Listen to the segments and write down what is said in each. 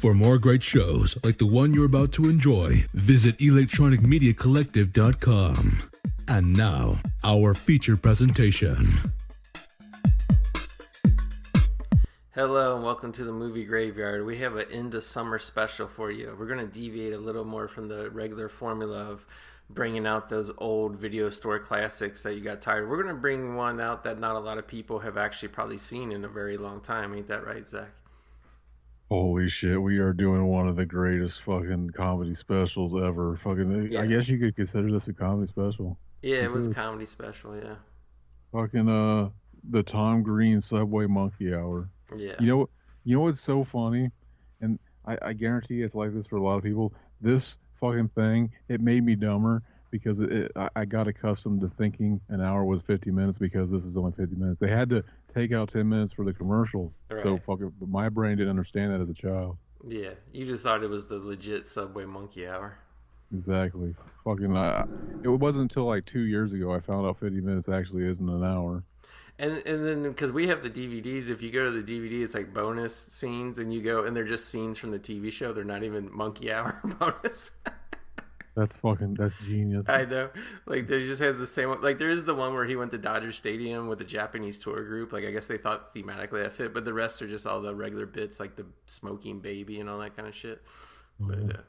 For more great shows like the one you're about to enjoy, visit electronicmediacollective.com. And now, our feature presentation. Hello and welcome to the Movie Graveyard. We have an end of summer special for you. We're going to deviate a little more from the regular formula of bringing out those old video store classics that you got tired of. We're going to bring one out that not a lot of people have actually probably seen in a very long time. Ain't that right, Zach? Holy shit, we are doing one of the greatest fucking comedy specials ever. Yeah. I guess you could consider this a comedy special. Yeah, it was a comedy special, yeah. Fucking the Tom Green Subway Monkey Hour. Yeah. You know what's so funny? And I guarantee it's like this for a lot of people. This fucking thing, it made me dumber because I got accustomed to thinking an hour was 50 minutes because this is only 50 minutes. They had to take out 10 minutes for the commercial. Right. So fucking, but my brain didn't understand that as a child. Yeah, you just thought it was the legit Subway Monkey Hour. Exactly. Fucking, it wasn't until like 2 years ago I found out 50 minutes actually isn't an hour. And then because we have the DVDs, if you go to the DVD, it's like bonus scenes, and you go and they're just scenes from the TV show. They're not even Monkey Hour bonus. That's genius. I know. Like, there just has the same one. Like, there is the one where he went to Dodger Stadium with the Japanese tour group. Like, I guess they thought thematically that fit, but the rest are just all the regular bits, like the smoking baby and all that kind of shit. Mm-hmm. But,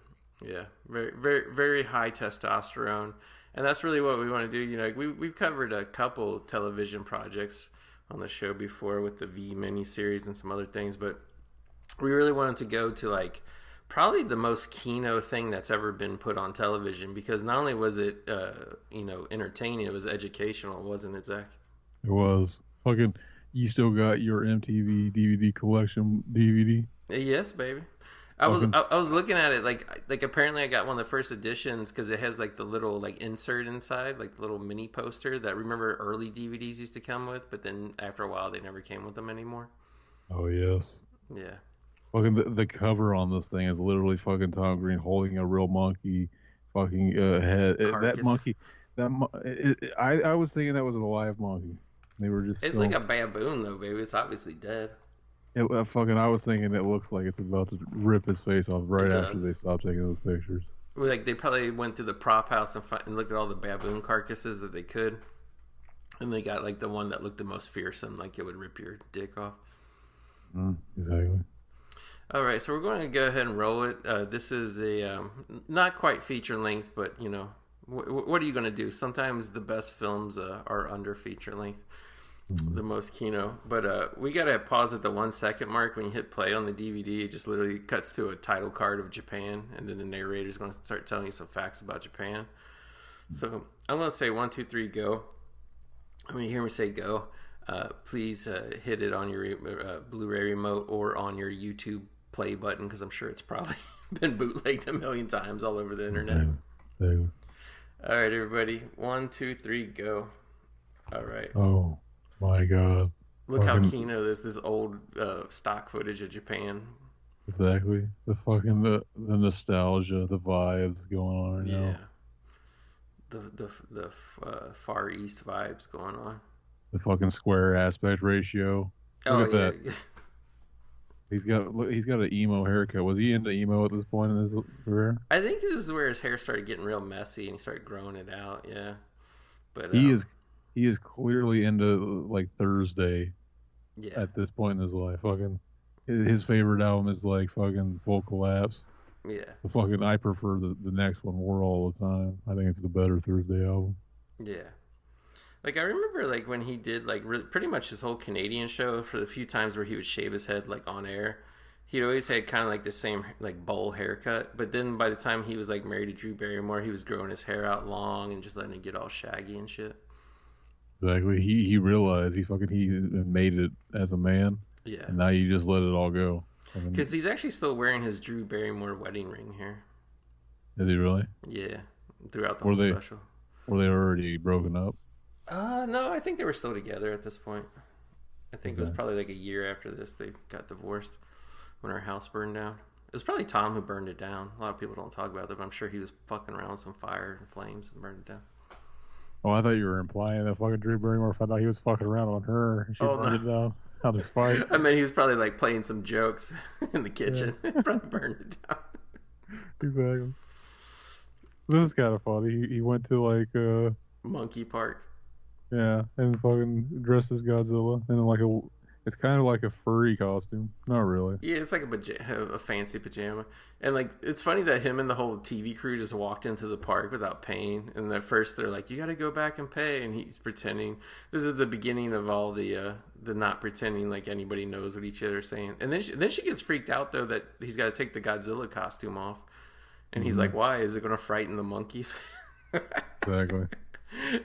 yeah, very, very, very high testosterone. And that's really what we want to do. You know, like we've covered a couple television projects on the show before with the V miniseries and some other things, but we really wanted to go to like probably the most Kino thing that's ever been put on television, because not only was it entertaining, it was educational, wasn't it, Zach? It was. Fucking, you still got your MTV DVD collection DVD? Yes, baby. I was looking at it like apparently I got one of the first editions because it has like the little like insert inside, like the little mini poster that, remember, early DVDs used to come with, but then after a while they never came with them anymore. Oh yes. Yeah. Fucking the cover on this thing is literally fucking Tom Green holding a real monkey fucking head. Carcass. That monkey, I was thinking that was a live monkey. They were just. It's like a baboon though, baby. It's obviously dead. I was thinking it looks like it's about to rip his face off right after they stop taking those pictures. Like, they probably went through the prop house and looked at all the baboon carcasses that they could, and they got like the one that looked the most fearsome, like it would rip your dick off. Exactly. All right, so we're going to go ahead and roll it. This is a not quite feature length, but you know, what are you going to do? Sometimes the best films are under feature length. The most Kino, but we gotta pause at the 1 second mark. When you hit play on the DVD, it just literally cuts to a title card of Japan, and then the narrator's going to start telling you some facts about Japan. So I'm going to say 1, 2, 3, go. When you hear me say go, please hit it on your Blu-ray remote or on your YouTube play button, because I'm sure it's probably been bootlegged a million times all over the internet. All right, everybody, 1, 2, 3, go. All right. Oh my god. Look how Kino this old stock footage of Japan. Exactly. The fucking the nostalgia, the vibes going on right now. The Far East vibes going on. The fucking square aspect ratio. Look at that. He's got an emo haircut. Was he into emo at this point in his career? I think this is where his hair started getting real messy and he started growing it out. Yeah, but he is clearly into like Thursday. Yeah. At this point in his life, fucking his favorite album is like fucking Full Collapse. Yeah. I prefer the next one, War All the Time. I think it's the better Thursday album. Yeah. Like, I remember, like, when he did, like, pretty much his whole Canadian show, for the few times where he would shave his head, like, on air, he'd always had kind of, like, the same, like, bowl haircut. But then by the time he was, like, married to Drew Barrymore, he was growing his hair out long and just letting it get all shaggy and shit. Exactly. He realized he made it as a man. Yeah. And now you just let it all go. Because he's actually still wearing his Drew Barrymore wedding ring here. Is he really? Yeah. Throughout the whole special. Were they already broken up? No, I think they were still together at this point. I think it was probably like a year after this they got divorced when her house burned down. It was probably Tom who burned it down. A lot of people don't talk about that, but I'm sure he was fucking around with some fire and flames and burned it down. Oh, I thought you were implying that fucking Drew Barrymore found out he was fucking around on her and she burned it down. I'll just fight. I mean, he was probably like playing some jokes in the kitchen. Probably burned it down. Exactly. This is kind of funny. He went to like Monkey Park. yeah, and fucking dressed as Godzilla, and then like it's kind of like a furry costume. Not really. Yeah, it's like a fancy pajama. And like, it's funny that him and the whole TV crew just walked into the park without paying. And at first they're like, "You got to go back and pay," and he's pretending. This is the beginning of all the not pretending like anybody knows what each other's saying. And then she gets freaked out though that he's got to take the Godzilla costume off. And he's like, "Why? Is it going to frighten the monkeys?" Exactly.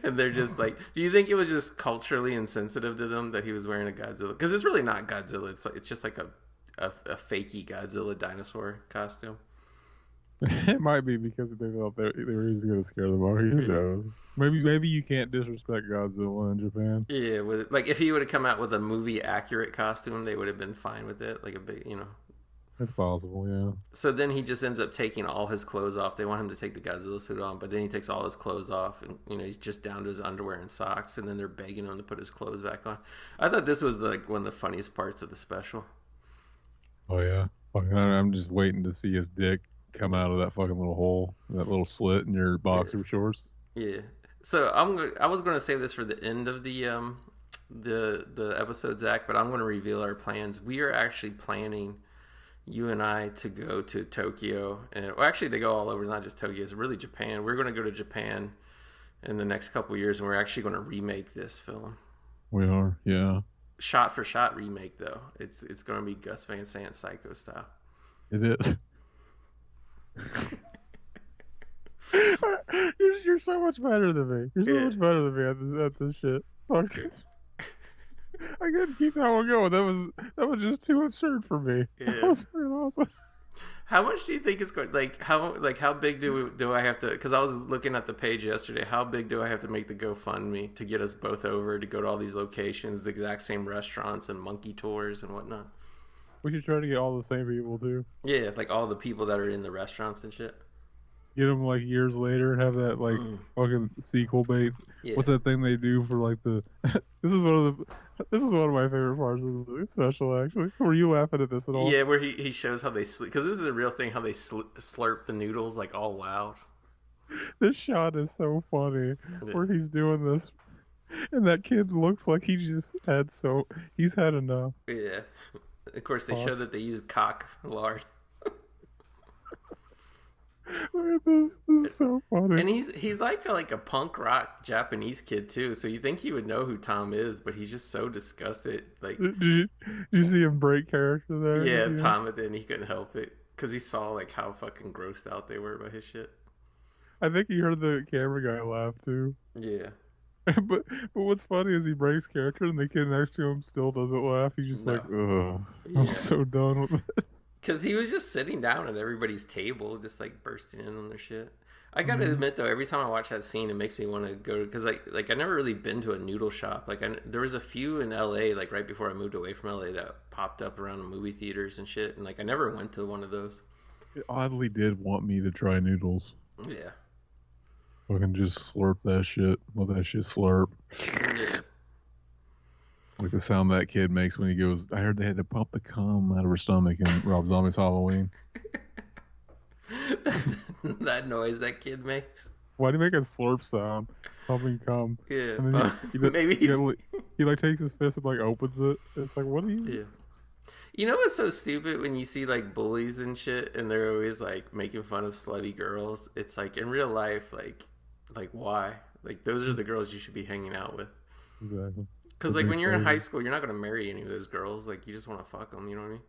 And they're just like, do you think it was just culturally insensitive to them that he was wearing a Godzilla? Because it's really not Godzilla. It's just like a fakey Godzilla dinosaur costume. It might be because they thought they were just going to scare the monkey. Who knows? Maybe you can't disrespect Godzilla in Japan. Yeah, like if he would have come out with a movie accurate costume, they would have been fine with it. Like a big, It's possible, yeah. So then he just ends up taking all his clothes off. They want him to take the Godzilla suit on, but then he takes all his clothes off, and he's just down to his underwear and socks. And then they're begging him to put his clothes back on. I thought this was like one of the funniest parts of the special. Oh yeah, I'm just waiting to see his dick come out of that fucking little hole, that little slit in your boxer shorts. Yeah. So I was going to save this for the end of the episode, Zach, but I'm going to reveal our plans. We are actually planning, you and I, to go to Tokyo, and actually they go all over, not just Tokyo, it's really Japan. We're going to go to Japan in the next couple of years, and we're actually going to remake this film. We are, yeah. Shot for shot remake, though. It's going to be Gus Van Sant Psycho style. It is. You're so much better than me. You're so much better than me at this shit. Fuck. I couldn't keep that one going. That was just too absurd for me. Yeah. That was pretty awesome. How much do you think it's going? How big do I have to? Because I was looking at the page yesterday. How big do I have to make the GoFundMe to get us both over to go to all these locations, the exact same restaurants and monkey tours and whatnot? We should try to get all the same people too. Yeah, like all the people that are in the restaurants and shit. Get them like years later and have that like fucking sequel bait. Yeah. What's that thing they do for like the? This is one of my favorite parts of the special. Actually, were you laughing at this at all? Yeah, where he shows how they sleep, because this is a real thing. How they slurp the noodles like all loud. This shot is so funny where he's doing this, and that kid looks like he's had enough. Yeah, of course they show that they use cock lard. Look at this. This is so funny. And he's like a punk rock Japanese kid too, so you think he would know who Tom is, but he's just so disgusted. Like, did you see him break character there? Yeah, Tom, and then he couldn't help it because he saw like how fucking grossed out they were by his shit. I think he heard the camera guy laugh too. Yeah. but what's funny is he breaks character and the kid next to him still doesn't laugh. He's just like, ugh, yeah. I'm so done with it. Because he was just sitting down at everybody's table, just like bursting in on their shit. I gotta admit though, every time I watch that scene, it makes me want to go, because like I never really been to a noodle shop. Like there was a few in LA, like right before I moved away from LA, that popped up around movie theaters and shit, and like I never went to one of those. It oddly did want me to try noodles. Yeah. Fucking just slurp that shit. Let that shit slurp. Yeah. Like the sound that kid makes when he goes, I heard they had to pump the cum out of her stomach in Rob Zombie's Halloween. That noise that kid makes. Why do you make a slurp sound? Pumping cum. Yeah. And then maybe he like takes his fist and like opens it. It's like, what are you? Yeah. You know what's so stupid when you see like bullies and shit, and they're always like making fun of slutty girls? It's like in real life, like why? Like those are the girls you should be hanging out with. Exactly. Because like when you're in high school, you're not gonna marry any of those girls. Like you just want to fuck them. You know what I mean?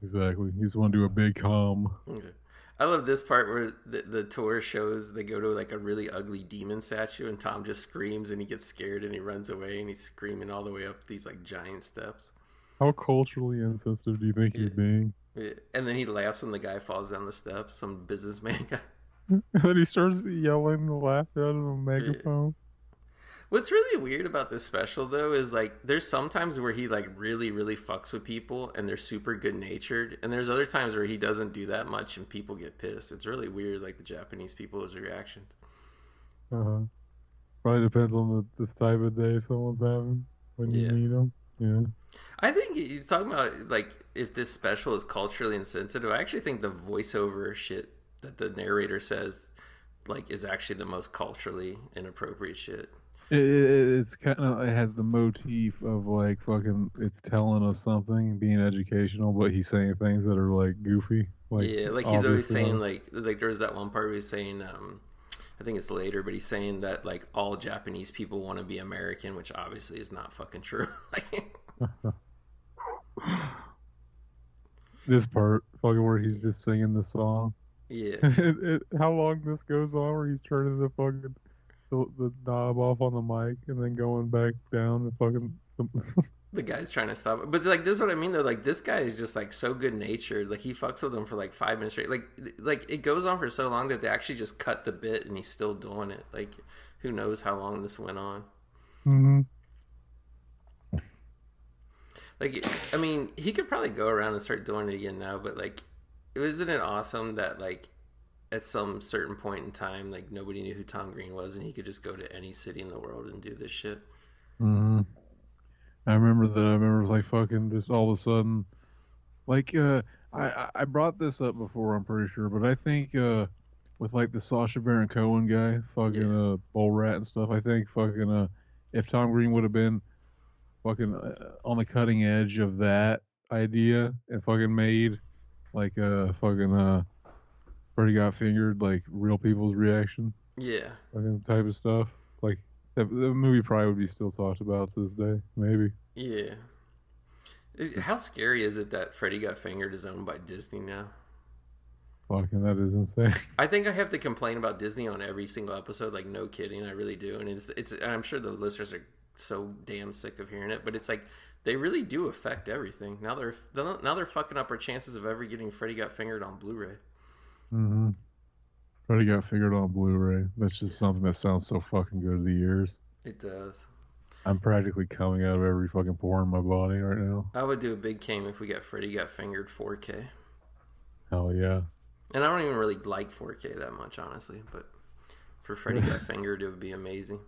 Exactly. You just want to do a big cum. Okay. I love this part where the tour shows they go to like a really ugly demon statue, and Tom just screams and he gets scared and he runs away and he's screaming all the way up these like giant steps. How culturally insensitive do you think he's being? Yeah. And then he laughs when the guy falls down the steps, some businessman guy. And then he starts yelling and laughing out of a megaphone. Yeah. What's really weird about this special though is like there's sometimes where he like really really fucks with people and they're super good natured, and there's other times where he doesn't do that much and people get pissed. It's really weird, like the Japanese people's reactions. Probably depends on the type of day someone's having when you meet them. Yeah. I think he's talking about like if this special is culturally insensitive. I actually think the voiceover shit that the narrator says like is actually the most culturally inappropriate shit. It's kind of, it has the motif of like fucking, it's telling us something, being educational, but he's saying things that are like goofy, like Yeah, like he's always obviously saying not. like there's that one part where he's saying I think it's later, but he's saying that like all Japanese people want to be American, which obviously is not fucking true. Like, This part, fucking, where he's just singing the song. yeah, How long this goes on, where he's turning the fucking the knob off on the mic and then going back down the fucking. the guy's trying to stop it, but like this is what I mean though. Like this guy is just like so good natured. Like he fucks with them for like 5 minutes straight. Like it goes on for so long that they actually just cut the bit and he's still doing it. Like who knows how long this went on. Hmm. Like I mean, he could probably go around and start doing it again now. But like, isn't it awesome that like at some certain point in time, like nobody knew who Tom Green was, and he could just go to any city in the world and do this shit. Hmm. I remember that. I remember like fucking just all of a sudden, like I brought this up before, I'm pretty sure, but I think with like the Sacha Baron Cohen guy, Yeah, fucking Bull Rat and stuff, I think fucking if Tom Green would have been fucking on the cutting edge of that idea and fucking made like fucking Freddy Got Fingered, like real people's reaction, yeah, fucking type of stuff, like the movie probably would be still talked about to this day, maybe. yeah. How scary is it that Freddy Got Fingered is owned by Disney now? Fucking, that is insane. I think I have to complain about Disney on every single episode. Like no kidding, I really do. And and I'm sure the listeners are so damn sick of hearing it, but it's like they really do affect everything. Now they're fucking up our chances of ever getting Freddy Got Fingered on Blu-ray. Hmm. Freddy Got Fingered on Blu-ray. That's just something that sounds so fucking good to the ears. It does. I'm practically coming out of every fucking pore in my body right now. I would do a big came if we got Freddy Got Fingered 4K. Hell yeah. And I don't even really like 4K that much, honestly. But for Freddy Got Fingered, it would be amazing.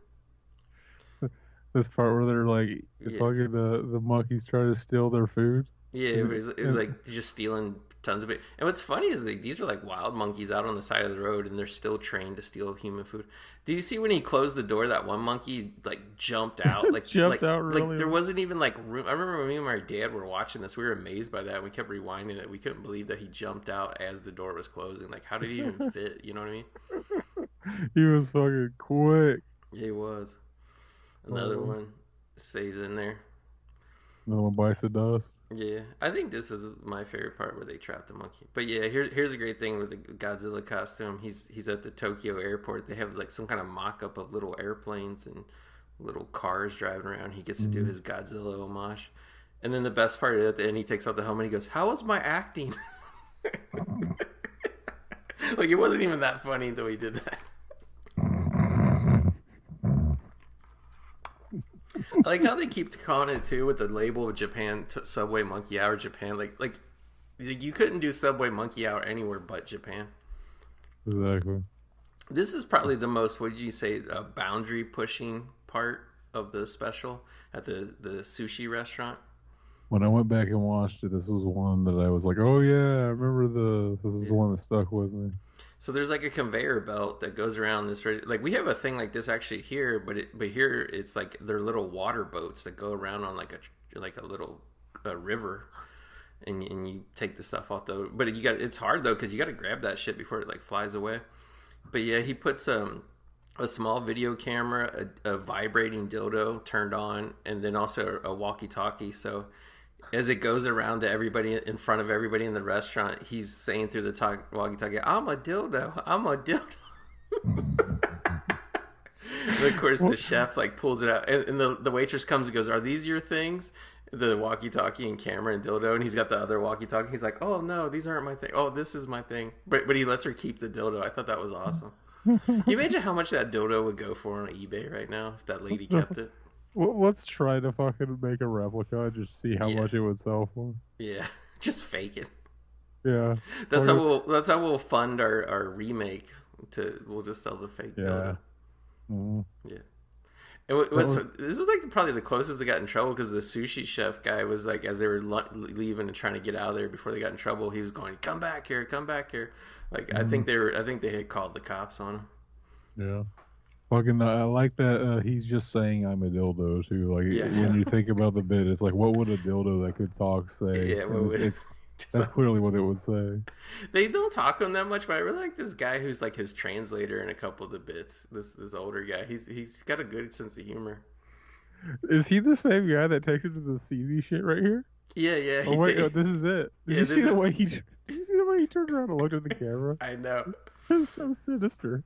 This part where they're like Yeah, fucking the monkeys try to steal their food. yeah. And, It was like just stealing tons of it. And what's funny is like these are like wild monkeys out on the side of the road, and they're still trained to steal human food. Did you see when he closed the door? That one monkey like jumped out, jumped out really. there wasn't even like room. I remember when me and my dad were watching this, we were amazed by that. We kept rewinding it. We couldn't believe that he jumped out as the door was closing. Like, how did he even fit? You know what I mean? He was fucking quick. Yeah, he was. Another one stays in there. No one bites the dust. Yeah, I think this is my favorite part where they trap the monkey. But yeah, here's a great thing with the Godzilla costume. He's at the Tokyo airport. They have like some kind of mock-up of little airplanes and little cars driving around. He gets to do his Godzilla homage. And then the best part at the end, he takes out the helmet. He goes, "How was my acting?" Like it wasn't even that funny until he did that. I like how they keep calling it too with the label of Japan Subway Monkey Hour Japan. Like you couldn't do Subway Monkey Hour anywhere but Japan. Exactly. This is probably the most, what did you say, boundary pushing part of the special at the sushi restaurant. When I went back and watched it, this was one that I was like, "Oh yeah, I remember this is the one that stuck with me." So there's like a conveyor belt that goes around this. Like we have a thing like this actually here, but here it's like they're little water boats that go around on like a little river, and you take the stuff off the. But it's hard though because you got to grab that shit before it like flies away. But yeah, he puts a small video camera, a vibrating dildo turned on, and then also a walkie-talkie. So as it goes around to everybody in front of everybody in the restaurant, he's saying through the walkie-talkie, "I'm a dildo. I'm a dildo." And of course, the chef like pulls it out, and the waitress comes and goes, "Are these your things?" The walkie-talkie and camera and dildo, and he's got the other walkie-talkie. He's like, "Oh no, these aren't my thing. Oh, this is my thing." But he lets her keep the dildo. I thought that was awesome. You imagine how much that dildo would go for on eBay right now if that lady kept it. Well, let's try to fucking make a replica and just see how much it would sell for. Yeah, just fake it. Yeah. That's how we'll fund our remake. We'll just sell the fake dildo. Mm. Yeah. And was, this is like probably the closest they got in trouble because the sushi chef guy was like, as they were leaving and trying to get out of there before they got in trouble, he was going, "Come back here, come back here." Like I think they had called the cops on him. yeah. Fucking, I like that he's just saying I'm a dildo too. Like Yeah. when you think about the bit, it's like, what would a dildo that could talk say? Yeah, And that's clearly what it would say. They don't talk to him that much, but I really like this guy who's like his translator in a couple of the bits. This older guy, he's got a good sense of humor. Is he the same guy that takes him to the CV shit right here? Yeah. Oh wait, this is it. Did you see the way he? Did you see the way he turned around and looked at the camera? I know. It's so sinister.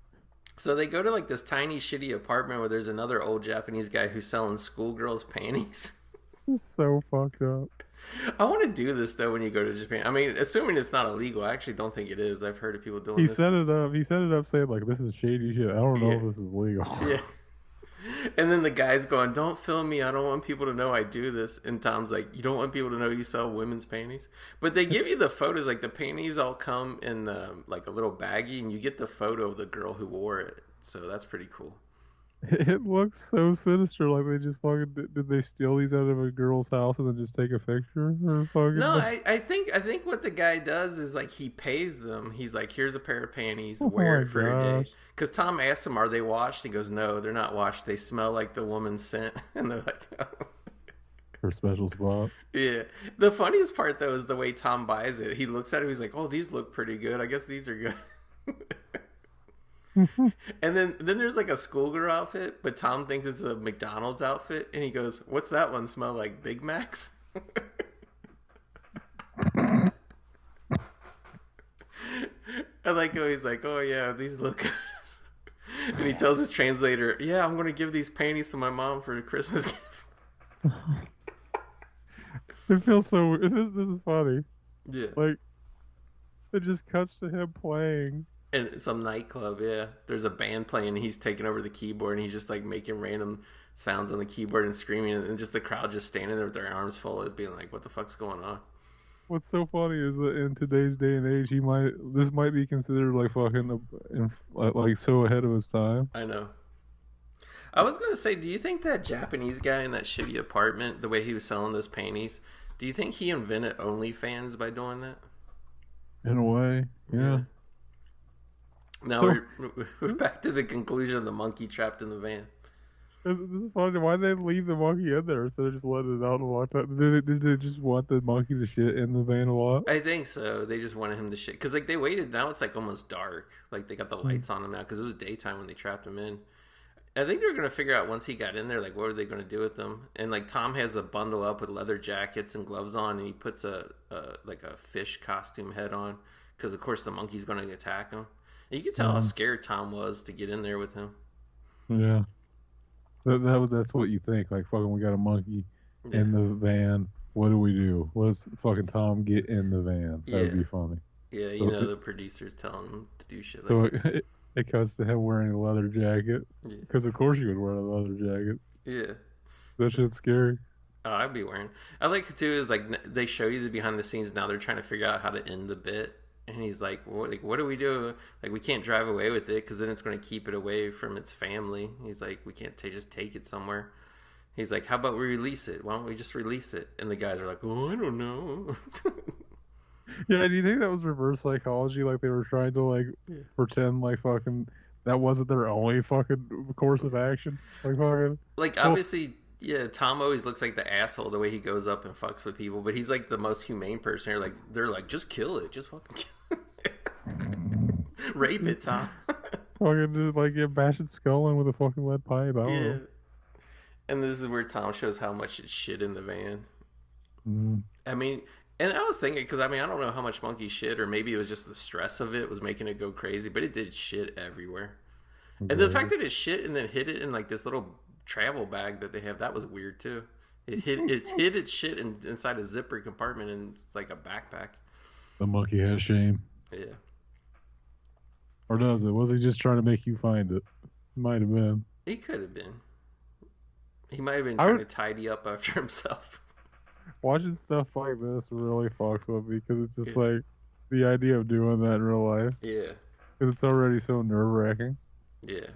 So they go to like this tiny shitty apartment where there's another old Japanese guy who's selling schoolgirls panties. It's so fucked up. I want to do this though when you go to Japan. I mean, assuming it's not illegal. I actually don't think it is. I've heard of people doing this. He set it up saying like, this is shady shit. I don't know if this is legal. Yeah. And then the guy's going, "Don't film me. I don't want people to know I do this." And Tom's like, "You don't want people to know you sell women's panties?" But they give you the photos. Like the panties all come in like a little baggie, and you get the photo of the girl who wore it. So that's pretty cool. It looks so sinister. Like they just fucking did they steal these out of a girl's house and then just take a picture? Or fucking... No, I think what the guy does is like he pays them. He's like, "Here's a pair of panties. Wear it for a day." Because Tom asked him, "Are they washed?" He goes, "No, they're not washed. They smell like the woman's scent." And they're like, "Oh." Her special spot. Yeah. The funniest part though is the way Tom buys it. He looks at it. He's like, "Oh, these look pretty good. I guess these are good." And then there's like a schoolgirl outfit, but Tom thinks it's a McDonald's outfit, and he goes, "What's that one smell like? Big Macs?" I like how he's like, "Oh yeah, these look good." And he tells his translator, "Yeah, I'm gonna give these panties to my mom for a Christmas gift." It feels so weird. This is funny. Yeah. Like it just cuts to him playing. In some nightclub, yeah. There's a band playing, and he's taking over the keyboard, and he's just like making random sounds on the keyboard and screaming, and just the crowd just standing there with their arms folded, being like, "What the fuck's going on?" What's so funny is that in today's day and age, this might be considered like fucking like so ahead of his time. I know. I was gonna say, do you think that Japanese guy in that shitty apartment, the way he was selling those panties, do you think he invented OnlyFans by doing that? In a way, yeah. Now we're back to the conclusion of the monkey trapped in the van. This is funny. Why'd they leave the monkey in there instead of just letting it out a lot? Did they just want the monkey to shit in the van a lot? I think so. They just wanted him to shit. Because like they waited. Now it's like almost dark. Like they got the lights on him now because it was daytime when they trapped him in. I think they were going to figure out once he got in there, like, what are they going to do with him? And, like, Tom has a bundle up with leather jackets and gloves on, and he puts a fish costume head on because, of course, the monkey's going to attack him. And you can tell how scared Tom was to get in there with him. Yeah. That's what you think. Like, fucking, we got a monkey in the van. What do we do? Let's fucking Tom get in the van. That would be funny. Yeah, the producer's telling him to do shit like that. It cuts to him wearing a leather jacket. Because of course you would wear a leather jacket. Yeah. That shit's scary. Oh, I'd be wearing. I like it too is like they show you the behind the scenes now. They're trying to figure out how to end the bit. And he's like, what do we do? Like, we can't drive away with it because then it's going to keep it away from its family. He's like, we can't just take it somewhere. He's like, how about we release it? Why don't we just release it? And the guys are like, oh, I don't know. Yeah, do you think that was reverse psychology? Like they were trying to like pretend like fucking that wasn't their only fucking course of action? Like fucking obviously, yeah, Tom always looks like the asshole the way he goes up and fucks with people, but he's like the most humane person here. Like they're like, just kill it, just fucking kill it. Rape it, Tom. Fucking just like bash its skull in with a fucking lead pipe. I don't know. And this is where Tom shows how much it's shit in the van. Mm. I mean. And I was thinking, because I mean, I don't know how much monkey shit, or maybe it was just the stress of it was making it go crazy, but it did shit everywhere. Okay. And the fact that it shit and then hid it in like this little travel bag that they have, that was weird too. It hid its shit inside a zipper compartment and it's like a backpack. The monkey has shame. Yeah. Or does it? Was he just trying to make you find it? Might have been. He could have been. He might have been trying to tidy up after himself. Watching stuff like this really fucks with me because it's just like the idea of doing that in real life. Yeah. Because it's already so nerve-wracking. Yeah.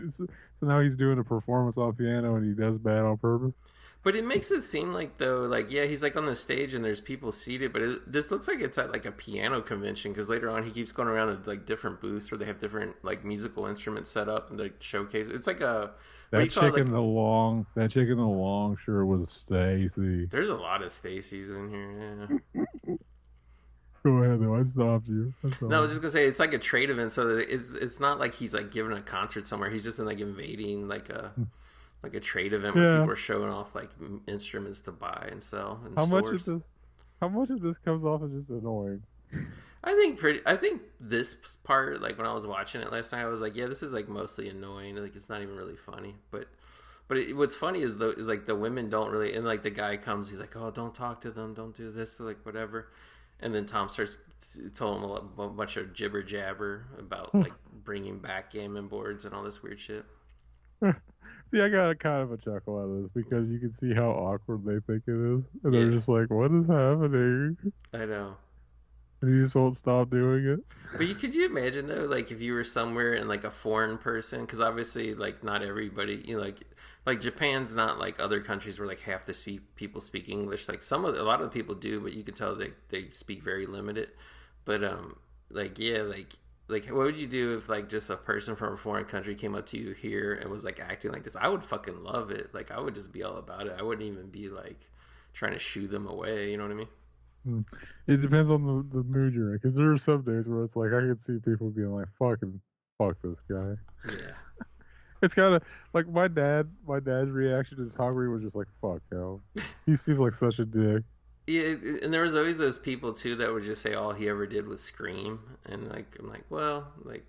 So now he's doing a performance on piano and he does bad on purpose. But it makes it seem like though, like yeah, he's like on the stage and there's people seated, but this looks like it's at like a piano convention because later on he keeps going around to like different booths where they have different like musical instruments set up and like showcase. It's like a what do you That call it? chick Like in the long, that chick in the long shirt was Stacy. there's a lot of Stacy's in here. Yeah. Go ahead though. I stopped you. No, I was just gonna say it's like a trade event, so that it's not like he's like giving a concert somewhere. He's just in like invading like a trade event where Yeah. people are showing off like instruments to buy and sell in How much of stores. this? How much of this comes off as just annoying? I think this part, like when I was watching it last night, I was like, yeah, this is like mostly annoying. Like it's not even really funny. But what's funny is like the women don't really, and like the guy comes, he's like, oh, don't talk to them, don't do this, like whatever. And then Tom starts telling him a bunch of jibber jabber about like bringing back gaming boards and all this weird shit. See, I got a kind of a chuckle out of this because you can see how awkward they think it is, and they're Yeah, just like, "What is happening?" I know. And he just won't stop doing it. But could you imagine though, like if you were somewhere and like a foreign person, because obviously like not everybody, you know, like Japan's not like other countries where like half the people speak English. Like a lot of the people do, but you can tell they speak very limited. But like yeah, like what would you do if like just a person from a foreign country came up to you here and was like acting like this? I would fucking love it. Like I would just be all about it. I wouldn't even be like trying to shoo them away. You know what I mean? Hmm. It depends on the mood you're in, because there are some days where it's like I can see people being like, "Fucking fuck this guy." Yeah. It's kind of like my dad. My dad's reaction to Togri was just like, "Fuck him." He seems like such a dick. Yeah, and there was always those people too that would just say all he ever did was scream, and like I'm like, well, like,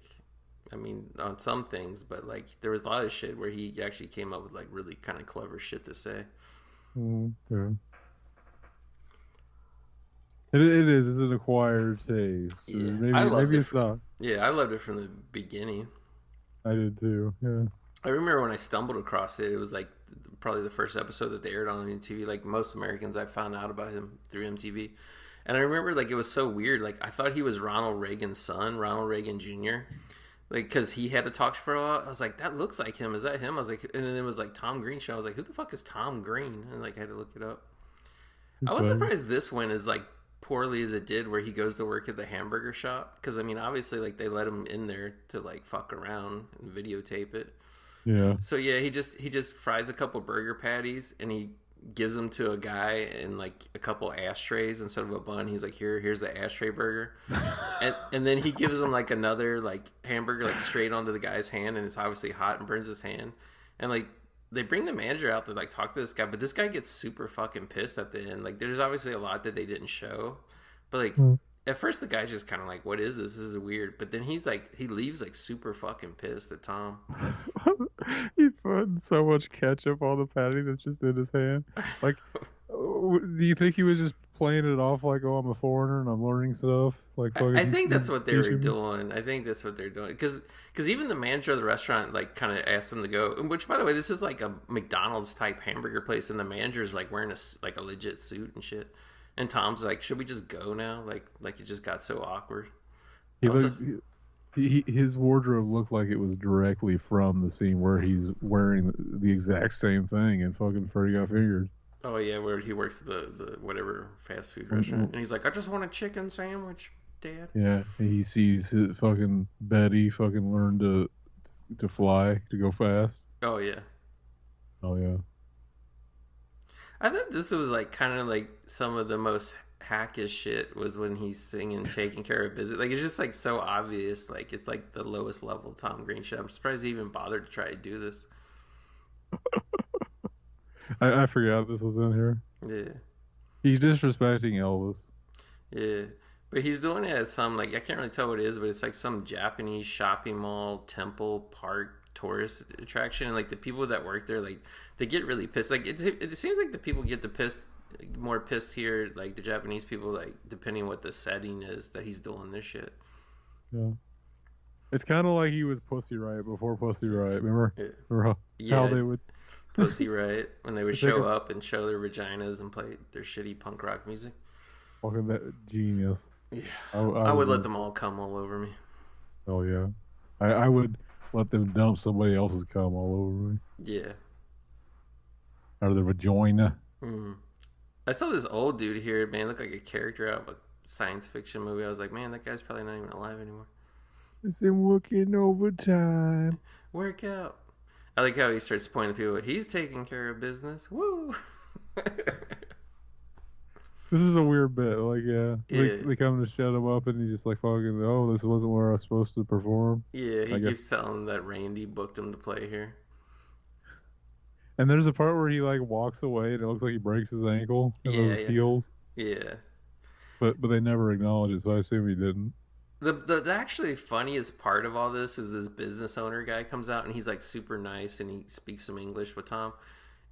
I mean, on some things, but like there was a lot of shit where he actually came up with like really kind of clever shit to say. Yeah. It is. It's an acquired taste. Or Yeah, I maybe loved it. it's not. Yeah, I loved it from the beginning. I did too. Yeah. I remember when I stumbled across it. It was like probably the first episode that they aired on MTV. Like most Americans, I found out about him through MTV, and I remember like it was so weird. Like I thought he was Ronald Reagan's son, Ronald Reagan Jr. Like because he had to talk for a while. I was like, that looks like him. Is that him? I was like, and then it was like Tom Green show. I was like, who the fuck is Tom Green? And like I had to look it up. I was Okay. surprised this went as like poorly as it did, where he goes to work at the hamburger shop. Because I mean, obviously, like they let him in there to like fuck around and videotape it. Yeah. So yeah, he just fries a couple burger patties and he gives them to a guy in like a couple ashtrays instead of a bun. He's like, here's the ashtray burger, and then he gives him like another like hamburger like straight onto the guy's hand, and it's obviously hot and burns his hand, and like they bring the manager out to like talk to this guy, but this guy gets super fucking pissed at the end. Like there's obviously a lot that they didn't show, but like Mm. at first the guy's just kind of like, what is this? This is weird. But then he's like, he leaves like super fucking pissed at Tom. He put so much ketchup on the patty that's just in his hand. Like, do you think he was just playing it off like, "Oh, I'm a foreigner and I'm learning stuff"? Like, I fucking think that's what they were teaching me? doing. I think that's what they're doing because even the manager of the restaurant like kind of asked them to go. Which, by the way, this is like a McDonald's type hamburger place, and the manager's like wearing like a legit suit and shit. And Tom's like, "Should we just go now?" Like it just got so awkward. He Also, looked. His wardrobe looked like it was directly from the scene where he's wearing the exact same thing in fucking Freddy Got Fingered. oh yeah, where he works at the whatever fast food Mm, restaurant, mm. and he's like, "I just want a chicken sandwich, Dad." Yeah, and he sees his fucking Betty fucking learn to fly to go fast. Oh yeah. Oh yeah. I thought this was like kind of like some of the most hackish shit was when he's singing "Taking Care of Business." Like it's just like so obvious. Like it's like the lowest level Tom Green shit. I'm surprised he even bothered to try to do this. I forgot this was in here. Yeah, He's disrespecting Elvis. yeah. But he's doing it at some like I can't really tell what it is, but it's like some Japanese shopping mall, temple, park, tourist attraction, and like the people that work there, like they get really pissed. Like it seems like the people get the more pissed here, like the Japanese people, like depending what the setting is that he's doing this shit. Yeah. It's kind of like he was Pussy Riot before Pussy Riot. Remember? Yeah. Remember how Yeah, they would. Pussy Riot when they would It's like show a up and show their vaginas and play their shitty punk rock music. fucking that genius. Yeah, I I would let would. them all come all over me. Oh yeah. I would. let them dump somebody else's cum all over me. Yeah. Or their vagina. Mm. I saw this old dude here, man, looked like a character out of a science fiction movie. I was like, man, that guy's probably not even alive anymore. It's him working overtime. Work out. I like how he starts pointing to people. He's taking care of business. Woo! This is a weird bit. Like, yeah. Yeah. They come to shut him up, and he's just like, fucking, oh, this wasn't where I was supposed to perform. Yeah, he I keeps telling him that Randy booked him to play here. And there's a part where he, like, walks away, and it looks like he breaks his ankle in those heels. Yeah. But they never acknowledge it, so I assume he didn't. The actually funniest part of all this is this business owner guy comes out, and he's, like, super nice, and he speaks some English with Tom.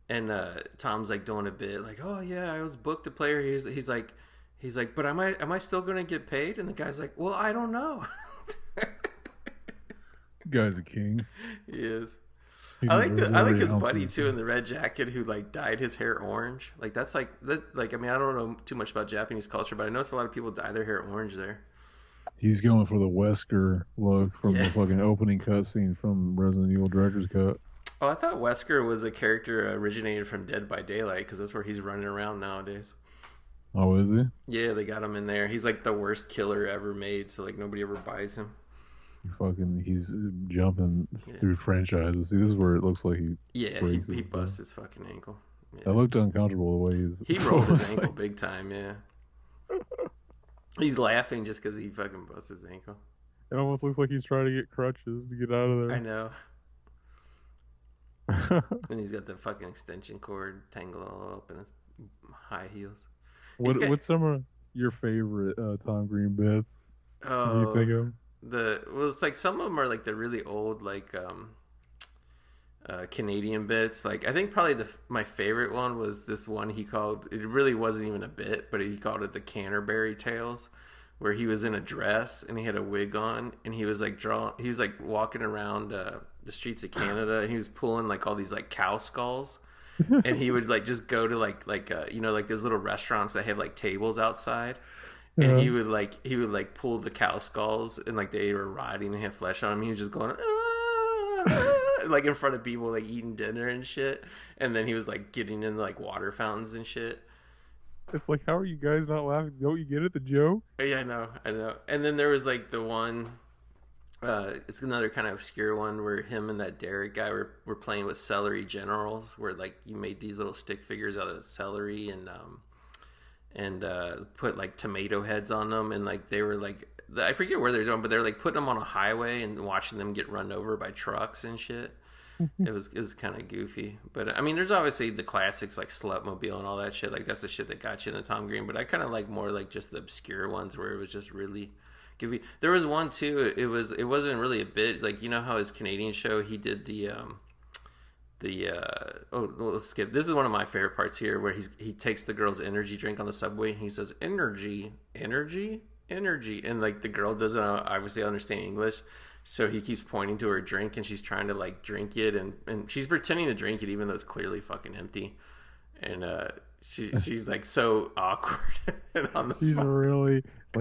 And Tom's like doing a bit like, oh yeah, I was booked to play here. He's like, but am I still gonna get paid? And the guy's like, well, I don't know. Guy's a king. He is. I like his buddy too in the red jacket who like dyed his hair orange. Like that's like that. Like I mean, I don't know too much about Japanese culture, but I notice a lot of people dye their hair orange there. He's going for the Wesker look from the fucking opening cutscene from Resident Evil Director's Cut. Oh, I thought Wesker was a character originated from Dead by Daylight because that's where he's running around nowadays. Oh, is he? Yeah, they got him in there. He's like the worst killer ever made, so like nobody ever buys him. He's jumping through franchises. See, this is where it looks like he busts his fucking ankle. Yeah. That looked uncomfortable the way he rolled his ankle big time. Yeah, he's laughing just because he fucking busts his ankle. It almost looks like he's trying to get crutches to get out of there. I know. And he's got the fucking extension cord tangled all up in his high heels. What's some of your favorite Tom Green bits? Oh, you think of? It's like some of them are like the really old like Canadian bits. Like I think probably my favorite one was this one he called. It really wasn't even a bit, but he called it the Canterbury Tales, where he was in a dress and he had a wig on and he was like walking around the streets of Canada and he was pulling like all these like cow skulls and he would like just go to like you know like those little restaurants that have like tables outside and he would pull the cow skulls and like they were rotting and had flesh on them. He was just going like in front of people like eating dinner and shit, and then he was like getting into like water fountains and shit. It's like, how are you guys not laughing? Don't you get it, the joke? Yeah, I know. And then there was like the one, it's another kind of obscure one where him and that Derek guy were playing with celery generals, where like you made these little stick figures out of celery and put like tomato heads on them, and like they were like, I forget where they're doing, but they're like putting them on a highway and watching them get run over by trucks and shit. It was kind of goofy, but I mean, there's obviously the classics like Slutmobile and all that shit. Like that's the shit that got you into Tom Green. But I kind of like more like just the obscure ones where it was just really goofy. There was one too. It wasn't really a bit like, you know how his Canadian show he did let's skip. This is one of my favorite parts here where he takes the girl's energy drink on the subway and he says energy, and like the girl doesn't obviously understand English. So he keeps pointing to her drink, and she's trying to like drink it, and she's pretending to drink it even though it's clearly fucking empty. And she's like so awkward and on the spot.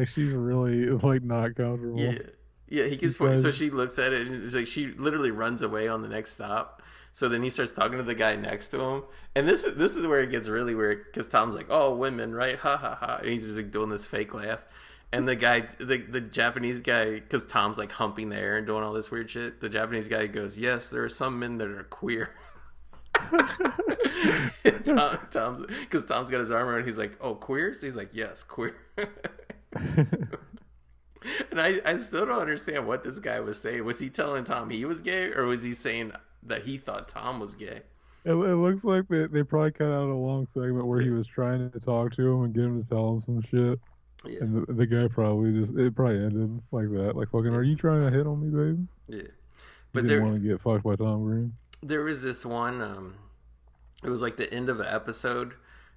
She's really like not comfortable. Yeah. He keeps pointing, so she looks at it, and it's like she literally runs away on the next stop. So then he starts talking to the guy next to him, and this is where it gets really weird because Tom's like, "Oh, women, right? Ha ha ha!" And he's just like doing this fake laugh. And the guy, the Japanese guy, because Tom's like humping the air and doing all this weird shit, the Japanese guy goes, "Yes, there are some men that are queer." Tom's got his arm around, he's like, "Oh, queers?" He's like, "Yes, queer." And I still don't understand what this guy was saying. Was he telling Tom he was gay, or was he saying that he thought Tom was gay? It looks like they probably cut out a long segment where he was trying to talk to him and get him to tell him some shit. Yeah. And the guy probably ended like that. Like, fucking, are you trying to hit on me, baby? Yeah. But he didn't want to get fucked by Tom Green. There was this one, it was like the end of an episode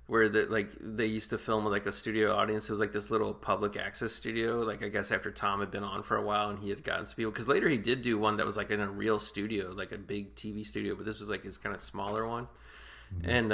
where they used to film with like a studio audience. It was like this little public access studio. Like, I guess after Tom had been on for a while and he had gotten some people. Because later he did do one that was like in a real studio, like a big TV studio. But this was like his kind of smaller one. Mm-hmm. And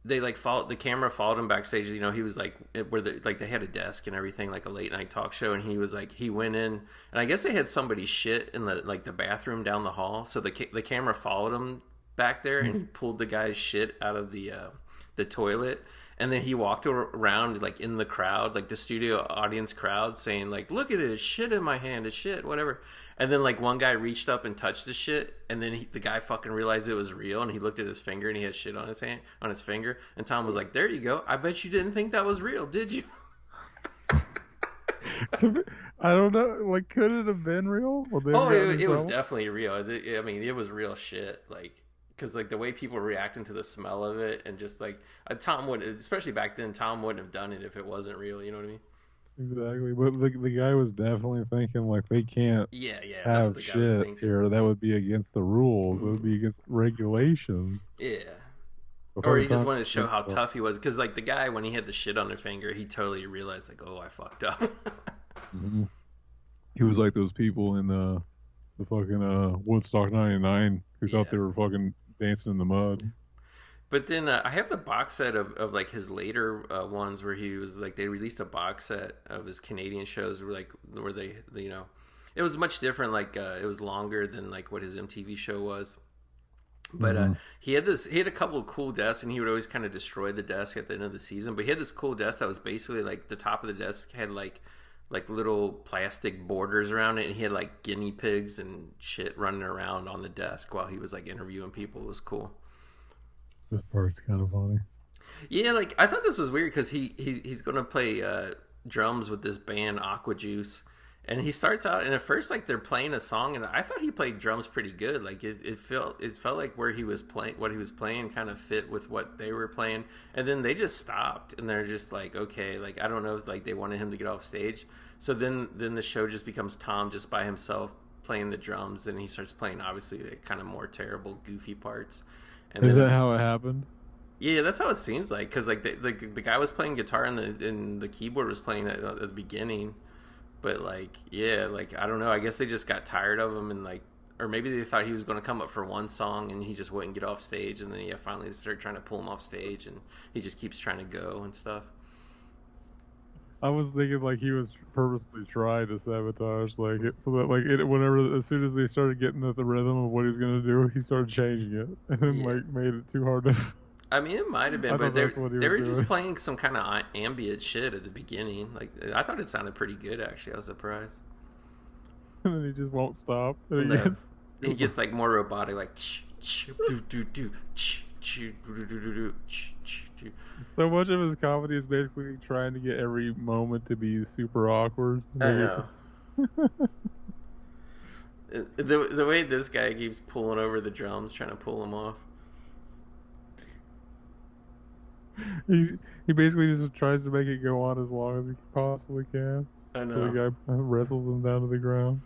they like followed the camera followed him backstage. You know, he was like where they had a desk and everything, like a late night talk show, and he was like he went in, and I guess they had somebody shit in the bathroom down the hall, so the camera followed him back there, and he pulled the guy's shit out of the toilet. And then he walked around like in the crowd, like the studio audience crowd, saying like, "Look at it, it's shit in my hand, it's shit, whatever." And then like one guy reached up and touched the shit, and then the guy fucking realized it was real, and he looked at his finger, and he had shit on his hand, on his finger. And Tom was like, "There you go. I bet you didn't think that was real, did you?" I don't know. Like, could it have been real? Oh, it was definitely real. I mean, it was real shit. Like. Because like the way people were reacting to the smell of it, and just like Tom would, especially back then, Tom wouldn't have done it if it wasn't real. You know what I mean? Exactly. But the guy was definitely thinking like they can't have shit here. That would be against the rules. Mm-hmm. It would be against regulations. Yeah. Or he just wanted to show how tough he was. Because like the guy, when he had the shit on their finger, he totally realized like, oh, I fucked up. Mm-hmm. He was like those people in the fucking Woodstock '99 who thought they were fucking dancing in the mud. But then I have the box set of like his later ones where he was like, they released a box set of his Canadian shows where they you know, it was much different. Like it was longer than like what his MTV show was. But he had a couple of cool desks, and he would always kind of destroy the desk at the end of the season. But he had this cool desk that was basically like the top of the desk had like little plastic borders around it, and he had like guinea pigs and shit running around on the desk while he was like interviewing people. It was cool. This part's kind of funny. Yeah, like I thought this was weird because he's gonna play drums with this band Aqua Juice, and he starts out, and at first like they're playing a song, and I thought he played drums pretty good. Like it felt like what he was playing kind of fit with what they were playing, and then they just stopped, and they're just like, okay, like I don't know if like they wanted him to get off stage. So then the show just becomes Tom just by himself playing the drums, and he starts playing obviously like, kind of more terrible, goofy parts. And is that how it happened? Yeah, that's how it seems like. Because like the guy was playing guitar and the keyboard was playing at the beginning, but like yeah, like I don't know. I guess they just got tired of him, and like, or maybe they thought he was going to come up for one song and he just wouldn't get off stage, and then finally they started trying to pull him off stage, and he just keeps trying to go and stuff. I was thinking like he was purposely trying to sabotage like it, so that like whenever as soon as they started getting at the rhythm of what he was gonna do, he started changing it, and then like made it too hard to. I mean, it might have been, but they were just playing some kind of ambient shit at the beginning. Like I thought it sounded pretty good actually. I was surprised. And then he just won't stop. And he gets like more robotic, like so much of his comedy is basically trying to get every moment to be super awkward. I know. The way this guy keeps pulling over the drums, trying to pull them off. He basically just tries to make it go on as long as he possibly can. I know. So the guy wrestles him down to the ground.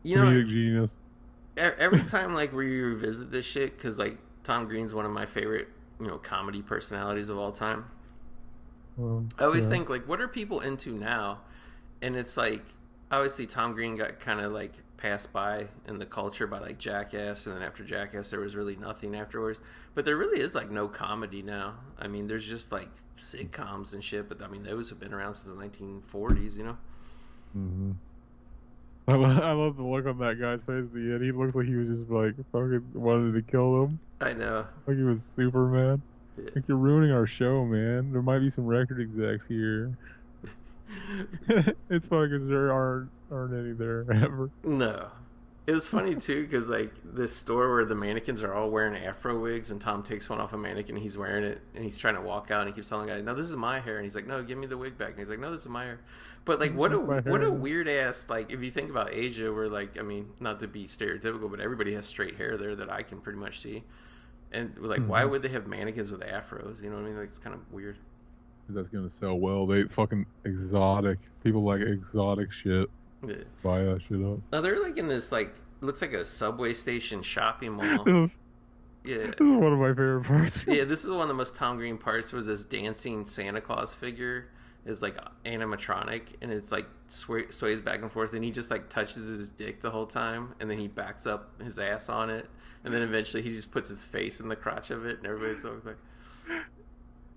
You know, comedic genius. Every time like we revisit this shit, because like Tom Green's one of my favorite, comedy personalities of all time. I always think like, what are people into now? And it's like, obviously Tom Green got kind of like passed by in the culture by like Jackass, and then after Jackass there was really nothing afterwards. But there really is like no comedy now. I mean, there's just like sitcoms and shit, but I mean those have been around since the 1940s, Mm-hmm. I love the look on that guy's face at the end. He looks like he was just like fucking wanted to kill them. I know. Like he was Superman. Yeah. Like, you're ruining our show, man. There might be some record execs here. It's funny because there aren't any there ever. No. It was funny too because like this store where the mannequins are all wearing afro wigs, and Tom takes one off a mannequin, he's wearing it, and he's trying to walk out, and he keeps telling the guy, "No, this is my hair," and he's like, "No, give me the wig back," and he's like, "No, this is my hair." But like, what a weird ass, like if you think about Asia, where like, I mean, not to be stereotypical, but everybody has straight hair there that I can pretty much see, and like, why would they have mannequins with afros? You know what I mean? Like, it's kind of weird. That's gonna sell well. They fucking exotic people like exotic shit. Yeah. Buy that shit up. Now they're like in this like looks like a subway station shopping mall. This is one of my favorite parts. Yeah, this is one of the most Tom Green parts with this dancing Santa Claus figure. is like animatronic, and it's like sways back and forth, and he just like touches his dick the whole time, and then he backs up his ass on it, and then eventually he just puts his face in the crotch of it, and everybody's always like,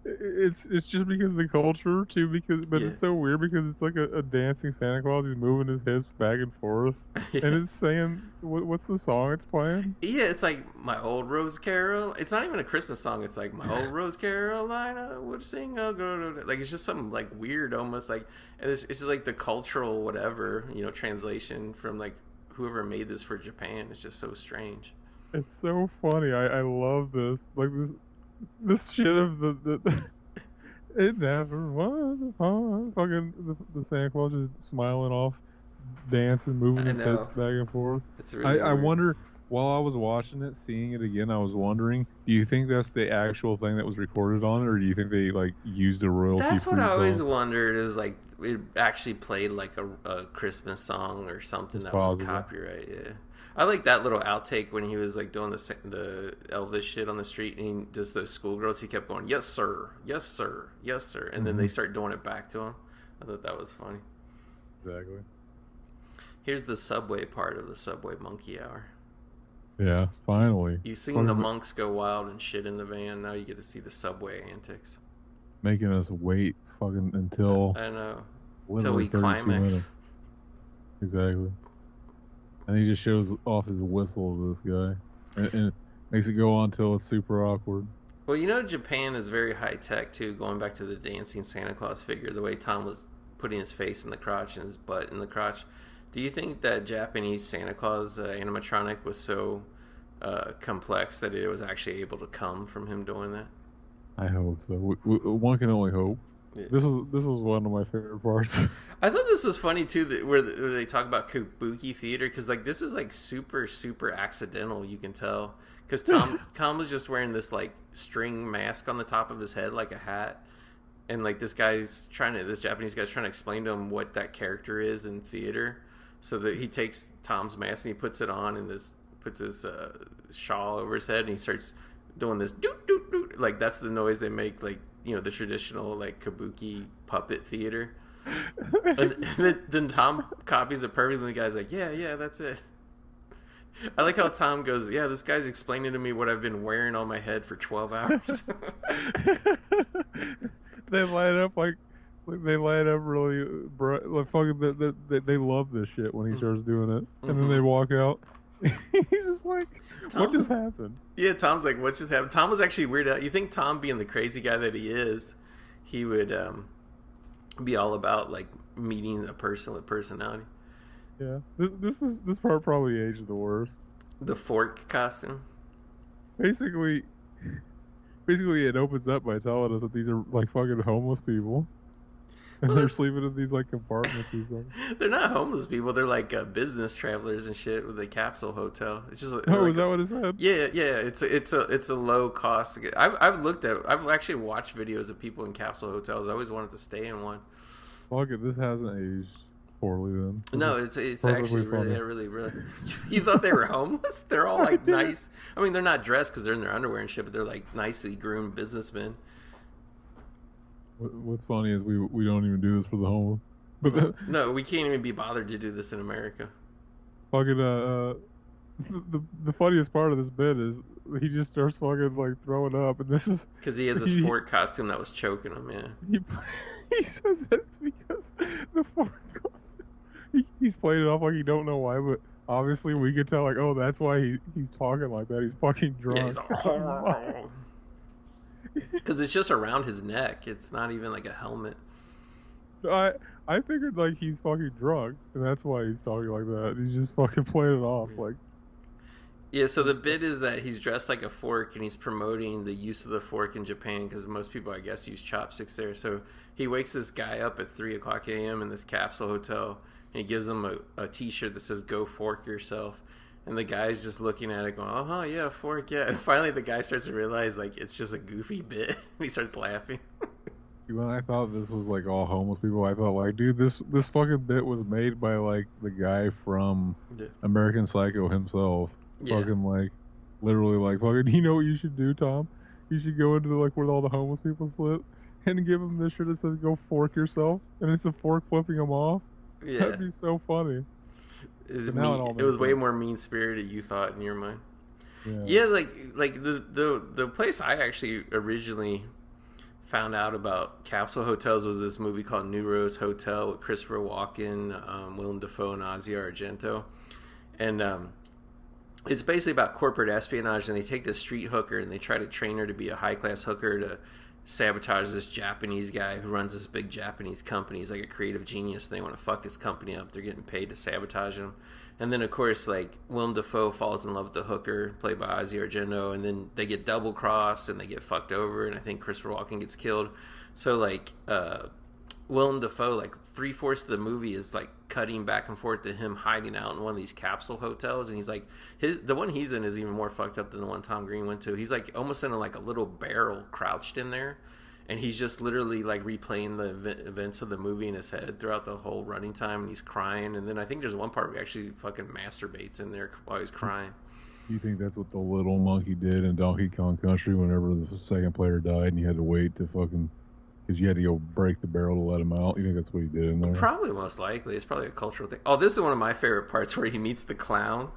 it's just because of the culture too, but it's so weird because it's like a dancing Santa Claus. He's moving his hips back and forth, and it's saying, what's the song it's playing? Yeah, it's like My Old Rose Carol. It's not even a Christmas song. It's like My Old Rose Carolina would sing like it's just something like weird, almost like, and it's just like the cultural whatever, translation from like whoever made this for Japan. It's just so strange. It's so funny. I love this. Like this shit of the it never was fun. Fucking the Santa Claus just smiling off, dancing, moving his head back and forth. It's really I wonder, while I was watching it, seeing it again, I was wondering, do you think that's the actual thing that was recorded on it, or do you think they like used a royalty? That's what I always wondered, is like it actually played like a Christmas song or something that was copyright. Yeah. I like that little outtake when he was like doing the Elvis shit on the street, and he just those schoolgirls. He kept going, "Yes, sir. Yes, sir. Yes, sir," and then they start doing it back to him. I thought that was funny. Exactly. Here's the subway part of the Subway Monkey Hour. Yeah, finally. You've seen the monks go wild and shit in the van. Now you get to see the subway antics. Making us wait fucking until I know until we climax. Minutes. Exactly. And he just shows off his whistle to this guy, and makes it go on until it's super awkward. Well, Japan is very high tech too. Going back to the dancing Santa Claus figure, the way Tom was putting his face in the crotch and his butt in the crotch. Do you think that Japanese Santa Claus animatronic was so complex that it was actually able to come from him doing that? I hope so. One can only hope. Yeah. This was one of my favorite parts. I thought this was funny too, where they talk about kabuki theater, because like this is like super super accidental. You can tell because Tom was just wearing this like string mask on the top of his head like a hat, and like this Japanese guy's trying to explain to him what that character is in theater, so that he takes Tom's mask and he puts it on and puts his shawl over his head and he starts doing this doot doot doot, like that's the noise they make, like the traditional like kabuki puppet theater. And then Tom copies it perfectly, and the guy's like, yeah, that's it. I like how Tom goes, yeah, this guy's explaining to me what I've been wearing on my head for 12 hours. They light up really bright. Like fucking, they love this shit when he starts doing it, and then they walk out. He's just like, what just happened? Yeah, Tom's like, what's just happened? Tom was actually weirded out. You think Tom, being the crazy guy that he is, he would be all about like meeting a person with personality. Yeah, this part probably aged the worst. The fork costume. Basically, it opens up by telling us that these are like fucking homeless people. And they're sleeping in these like compartments or something. They're not homeless people. They're like business travelers and shit with a capsule hotel. It's just is like, that what it said? Yeah. It's a low cost. I've actually watched videos of people in capsule hotels. I always wanted to stay in one. Fuck it, this hasn't aged poorly then. No, it's actually really. You thought they were homeless? They're all like nice. I mean, they're not dressed because they're in their underwear and shit, but they're like nicely groomed businessmen. What's funny is we don't even do this for the homeless. But no, we can't even be bothered to do this in America. Fucking the funniest part of this bit is he just starts fucking like throwing up, and this is because he has this fork costume that was choking him. Yeah, he says that it's because the fork costume. He's playing it off like he don't know why, but obviously we could tell like, oh, that's why he's talking like that. He's fucking drunk. Yeah, he's like, because it's just around his neck. It's not even like a helmet. I figured like he's fucking drunk, and that's why he's talking like that. He's just fucking playing it off like. Yeah, so the bit is that he's dressed like a fork, and he's promoting the use of the fork in Japan because most people, I guess, use chopsticks there. So he wakes this guy up at 3:00 a.m. in this capsule hotel, and he gives him a T-shirt that says "Go fork yourself." And the guy's just looking at it going, yeah, fork, yeah. And finally the guy starts to realize, like, it's just a goofy bit. And he starts laughing. When I thought this was, like, all homeless people, I thought, like, dude, this fucking bit was made by, like, the guy from American Psycho himself. Yeah. Fucking, like, literally, like, fucking, you know what you should do, Tom? You should go into, like, where all the homeless people sleep. and give him this shirt that says "Go fork yourself," and it's a fork flipping him off. Yeah. That'd be so funny. Is But now mean. all It was makes way sense. more mean spirited you thought in your mind. Yeah. Yeah, like the place I actually originally found out about capsule hotels was this movie called New Rose Hotel with Christopher Walken, Willem Dafoe, and Ozzy Argento, and it's basically about corporate espionage. And they take this street hooker and they try to train her to be a high class hooker to sabotage this Japanese guy who runs this big Japanese company. He's like a creative genius, and they want to fuck this company up. They're getting paid to sabotage him. And then, of course, like Willem Dafoe falls in love with the hooker, played by Ozzy Argento, and then they get double crossed and they get fucked over. And I think Christopher Walken gets killed. So like Willem Dafoe, like 3/4 of the movie is like cutting back and forth to him hiding out in one of these capsule hotels, and he's like the one he's in is even more fucked up than the one Tom Green went to. He's like almost in like a little barrel crouched in there, and he's just literally like replaying the events of the movie in his head throughout the whole running time, and he's crying. And then I think there's one part where he actually fucking masturbates in there while he's crying. You think that's what the little monkey did in Donkey Kong Country whenever the second player died and you had to wait to fucking because you had to go break the barrel to let him out? You think that's what he did in there? Probably, most likely. It's probably a cultural thing. Oh, this is one of my favorite parts where he meets the clown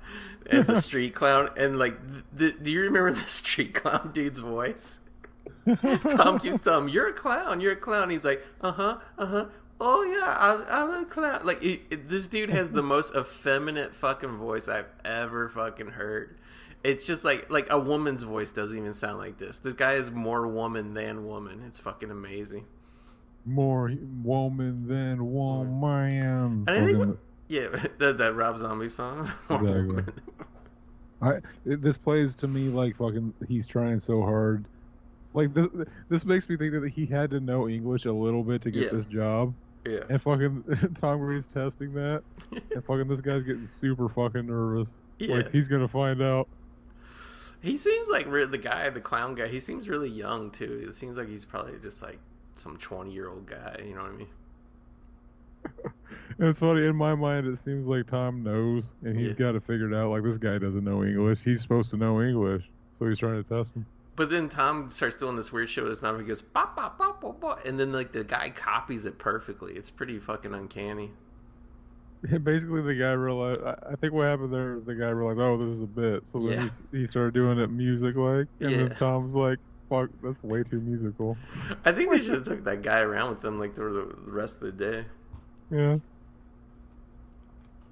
and the street clown. And, like, do you remember the street clown dude's voice? Tom keeps telling him, "You're a clown, you're a clown." He's like, "Uh-huh, uh-huh. Oh, yeah, I'm a clown." Like, this dude has the most effeminate fucking voice I've ever fucking heard. It's just like a woman's voice doesn't even sound like this. This guy is more woman than woman. It's fucking amazing. More woman than woman. And I think, yeah, that Rob Zombie song. Exactly. This plays to me like fucking he's trying so hard. Like this makes me think that he had to know English a little bit to get this job. Yeah. And fucking Tom Green's testing that. And fucking this guy's getting super fucking nervous. Yeah. Like he's gonna find out. He seems like the clown guy. He seems really young too. It seems like he's probably just like some 20-year-old guy. You know what I mean? And it's funny, in my mind it seems like Tom knows and he's got to figure it out. Like this guy doesn't know English. He's supposed to know English, so he's trying to test him. But then Tom starts doing this weird shit with his mouth. He goes bop bop bop bop bop, and then like the guy copies it perfectly. It's pretty fucking uncanny. And basically, the guy realized. I think what happened there is the guy realized, oh, this is a bit. So then he started doing it music-like, and then Tom's like, "Fuck, that's way too musical." I think they should have took that guy around with them like the rest of the day. Yeah.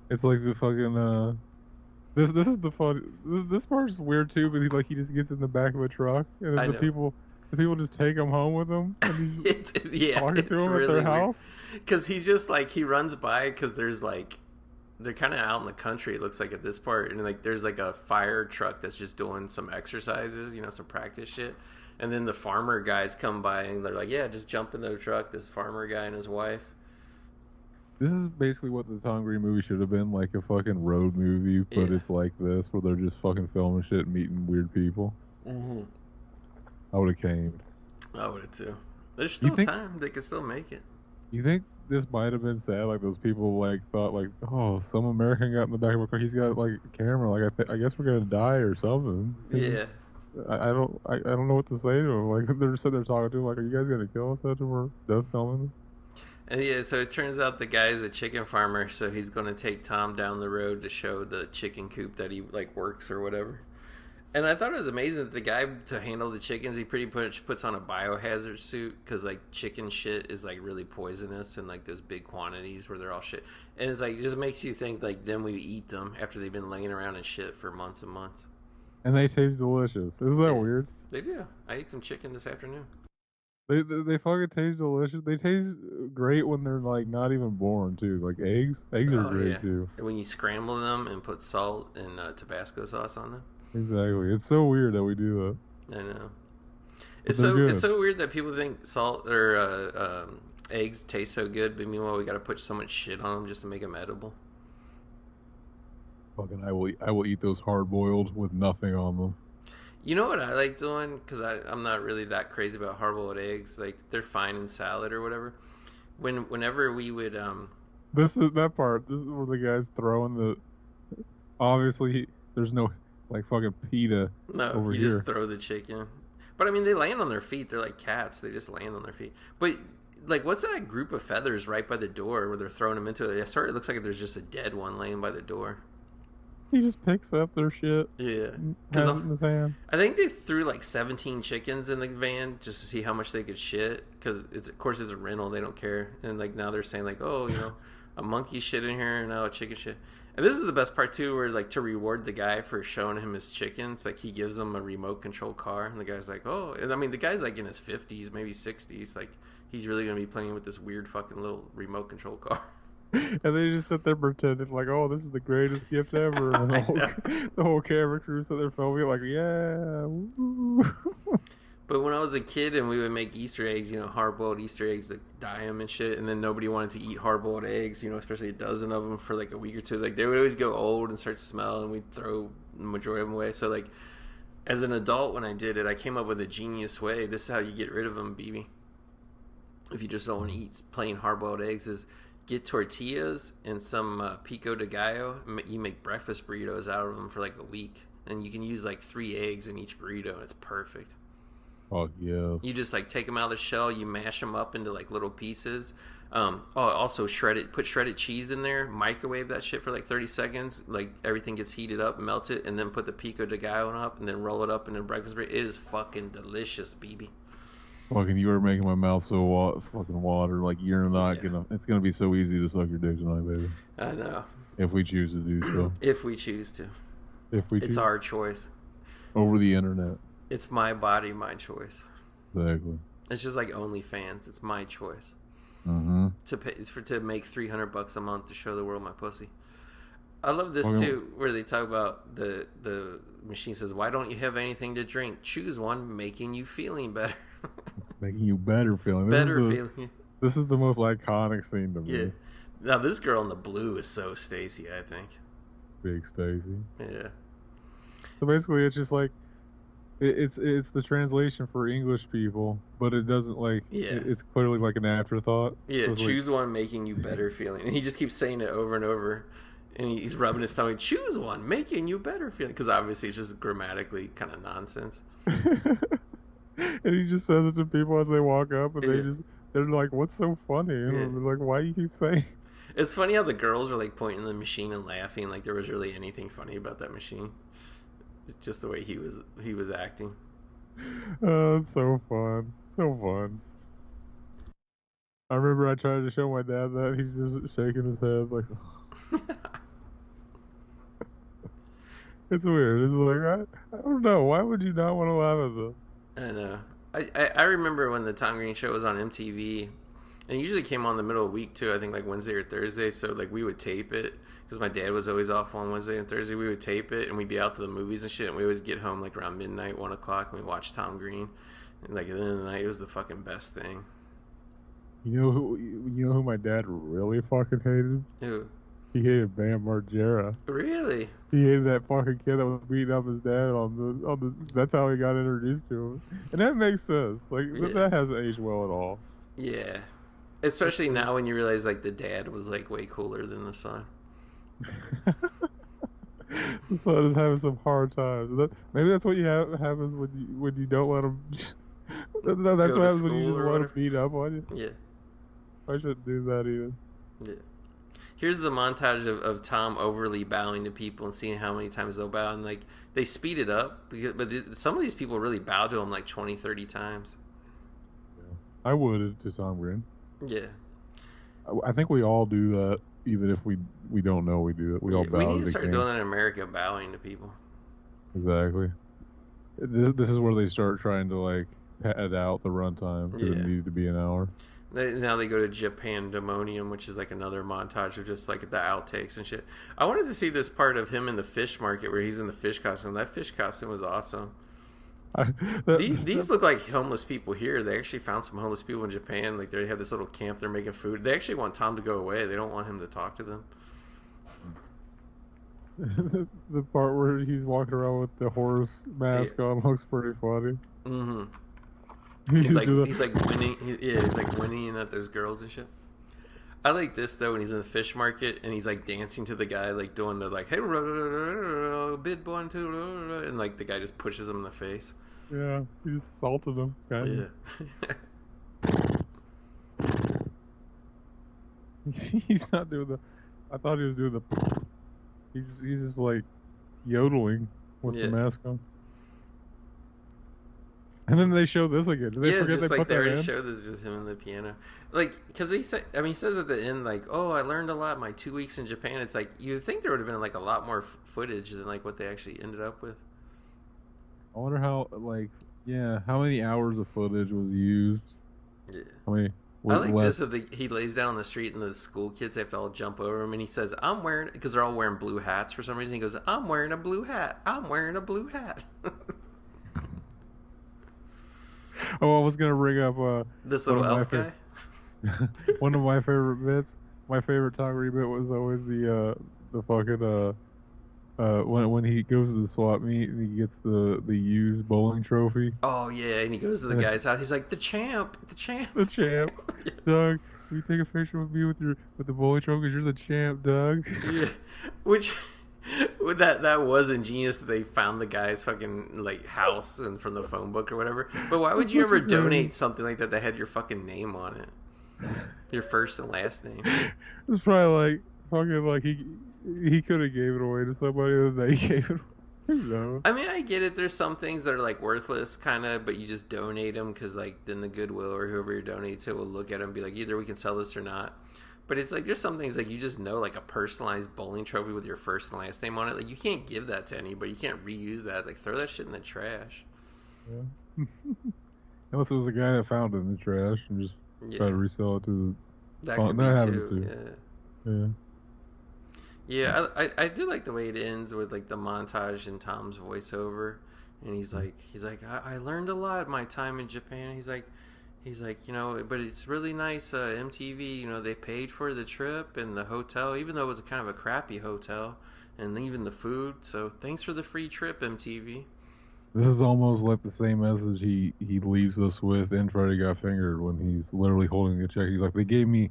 It's like the fucking This is the fun. This part's weird too, but he just gets in the back of a truck, and then the people just take him home with them. And he's talking to them really at their house. Because he's just like he runs by because there's like they're kind of out in the country. It looks like at this part, and like there's like a fire truck that's just doing some exercises, some practice shit. And then the farmer guys come by and they're like, "Yeah, just jump in the truck." This farmer guy and his wife. This is basically what the Tom Green movie should have been, like a fucking road movie, but it's like this, where they're just fucking filming shit and meeting weird people. Mm-hmm. I would have came. I would have too. There's still time. They could still make it. You think this might have been sad? Like those people like thought like, oh, some American got in the back of a car. He's got like a camera. Like I guess we're gonna die or something. Yeah. I don't know what to say to him. Like they're sitting there talking to him. Like, are you guys gonna kill us after we're done filming? And so it turns out the guy's a chicken farmer, so he's going to take Tom down the road to show the chicken coop that he like works or whatever. And I thought it was amazing that the guy, to handle the chickens, he pretty much puts on a biohazard suit because like chicken shit is like really poisonous in like those big quantities where they're all shit. And it's like it just makes you think like then we eat them after they've been laying around in shit for months and months. And they taste delicious. Isn't that weird? They do. I ate some chicken this afternoon. They fucking taste delicious. They taste great when they're like not even born too. Like eggs are great too. And when you scramble them and put salt and Tabasco sauce on them. Exactly. It's so weird that we do that. I know. It's so weird that people think salt or eggs taste so good, but meanwhile we got to put so much shit on them just to make them edible. Fucking, I will eat those hard boiled with nothing on them. You know what I like doing? Because I'm not really that crazy about hard-boiled eggs. Like, they're fine in salad or whatever. Whenever we would... This is that part. This is where the guy's throwing the... Obviously, there's no, like, fucking pita over here. No, you just throw the chicken. But I mean, they land on their feet. They're like cats. They just land on their feet. But like, what's that group of feathers right by the door where they're throwing them into it? It sort of looks like there's just a dead one laying by the door. He just picks up their shit. Yeah, has it in his hand. I think they threw like 17 chickens in the van just to see how much they could shit. Because of course it's a rental, they don't care. And like now they're saying like, oh, you know, a monkey shit in here and now a chicken shit. And this is the best part too, where like to reward the guy for showing him his chickens, like he gives him a remote control car, and the guy's like, oh, and I mean the guy's like in his 50s, maybe 60s, like he's really gonna be playing with this weird fucking little remote control car. And they just sit there pretending like, oh, this is the greatest gift ever. And the whole camera crew sit there filming like, yeah. Woo. But when I was a kid and we would make Easter eggs, you know, hard-boiled Easter eggs, like dye them and shit, and then nobody wanted to eat hard-boiled eggs, you know, especially a dozen of them for like a week or two. Like they would always go old and start to smell, and we'd throw the majority of them away. So like, as an adult, when I did it, I came up with a genius way. This is how you get rid of them, BB. If you just don't want to eat plain hard-boiled eggs, is get tortillas and some pico de gallo. You make breakfast burritos out of them for like a week, and you can use like 3 eggs in each burrito, and it's perfect. Oh yeah. You just like take them out of the shell, you mash them up into like little pieces. Also put shredded cheese in there, microwave that shit for like 30 seconds, like everything gets heated up, melt it, and then put the pico de gallo up, and then roll it up in a breakfast burrito. It is fucking delicious, BB. Fucking, you are making my mouth so fucking water. Like you're not gonna. It's gonna be so easy to suck your dick tonight, baby. I know. If we choose to do so. If we choose to. It's our choice. Over the internet. It's my body, my choice. Exactly. It's just like OnlyFans. It's my choice. Mm-hmm. To make $300 a month to show the world my pussy. I love this too, where they talk about the machine says, "Why don't you have anything to drink? Choose one, making you feeling better." Making you better feeling. Feeling. This is the most iconic scene to me. Yeah. Now this girl in the blue is so Stacy, I think. Big Stacy. Yeah. So basically, it's just like it's the translation for English people, but it doesn't like. Yeah. It's clearly like an afterthought. Yeah. So choose one, making you better feeling, and he just keeps saying it over and over. And he's rubbing his tummy. Choose one, making you better feeling. Because obviously it's just grammatically kind of nonsense. And he just says it to people as they walk up, and they're like, "What's so funny?" And they're like, "Why do you keep saying?" It's funny how the girls are like pointing at the machine and laughing like there was really anything funny about that machine. It's just the way he was acting. Oh, it's so fun, so fun. I remember I tried to show my dad that he's just shaking his head like. It's weird. It's like I don't know. Why would you not want to laugh at this? I know. I remember when the Tom Green Show was on MTV, and it usually came on the middle of the week too. I think like Wednesday or Thursday. So like we would tape it because my dad was always off on Wednesday and Thursday. We would tape it and we'd be out to the movies and shit. And we always get home like around midnight, 1 o'clock, and we watch Tom Green. And like at the end of the night, it was the fucking best thing. You know who my dad really fucking hated? Who? He hated Bam Margera. Really? He hated that fucking kid that was beating up his dad on the. That's how he got introduced to him, and that makes sense. Like that hasn't aged well at all. Yeah, especially now when you realize like the dad was like way cooler than the son. The son is having some hard times. Maybe that's what happens when you don't let him. That's what happens when you just want to beat up on you. Yeah. I shouldn't do that either. Yeah. Here's the montage of Tom overly bowing to people and seeing how many times they'll bow. And, like, they speed it up. But some of these people really bow to him, like, 20, 30 times. Yeah. I would to Tom Green. Yeah. I think we all do that, even if we don't know we do it. We all bow. We need to start doing that in America, bowing to people. Exactly. This is where they start trying to, like, pad out the runtime because it needed to be an hour. Now they go to Japandemonium, which is like another montage of just like the outtakes and shit. I wanted to see this part of him in the fish market where he's in the fish costume. That fish costume was awesome. These look like homeless people here. They actually found some homeless people in Japan. Like they have this little camp. They're making food. They actually want Tom to go away. They don't want him to talk to them. The part where he's walking around with the horse mask on looks pretty funny. Mm-hmm. He's like winning. He's like winning at those girls and shit. I like this though when he's in the fish market and he's like dancing to the guy, like doing the like hey bid 1 2, and like the guy just pushes him in the face. Yeah, he just assaulted him. Kind Yeah. of. He's not doing the. I thought he was doing the. He's just like yodeling with the Yeah. mask on. And then they show this again. Did they Yeah, forget just they like put they that already in? showed this, just him and the piano. Like, because he said, I mean, he says at the end, like, oh, I learned a lot my 2 weeks in Japan. It's like, you think there would have been like a lot more footage than like what they actually ended up with. I wonder how, like, yeah, how many hours of footage was used? Yeah. How many? I like this. Less. He lays down on the street and the school kids have to all jump over him, and he says, I'm wearing, because they're all wearing blue hats for some reason. He goes, I'm wearing a blue hat. I'm wearing a blue hat. Oh, I was gonna bring up This one little of my elf guy. one of my favorite bits. My favorite Tom Green bit was always the fucking when he goes to the swap meet and he gets the used bowling trophy. Oh, yeah, and he goes to the guy's house. He's like, the champ. The champ, Doug. Will you take a picture with me with the bowling trophy? 'Cause you're the champ, Doug. Yeah, which that was ingenious that they found the guy's fucking like house and from the phone book or whatever. But why would That's you such ever a great- donate something like that that had your fucking name on it, your first and last name? It's probably like fucking like he could have gave it away to somebody that they gave it away. No. I mean, I get it. There's some things that are like worthless, kind of, but you just donate them because like then the Goodwill or whoever you're donating to will look at them and be like, either we can sell this or not. But it's like there's some things like you just know, like a personalized bowling trophy with your first and last name on it. Like you can't give that to anybody. You can't reuse that. Like throw that shit in the trash. Yeah. Unless it was a guy that found it in the trash and just try to resell it to That Oh, could that be happens too. too. Yeah. yeah. Yeah, I do like the way it ends with like the montage and Tom's voiceover, and he's like I learned a lot my time in Japan. He's like you know, but it's really nice. MTV, you know, they paid for the trip and the hotel, even though it was kind of a crappy hotel, and even the food. So thanks for the free trip, MTV. This is almost like the same message he leaves us with in Freddy Got Fingered when he's literally holding the check. He's like, they gave me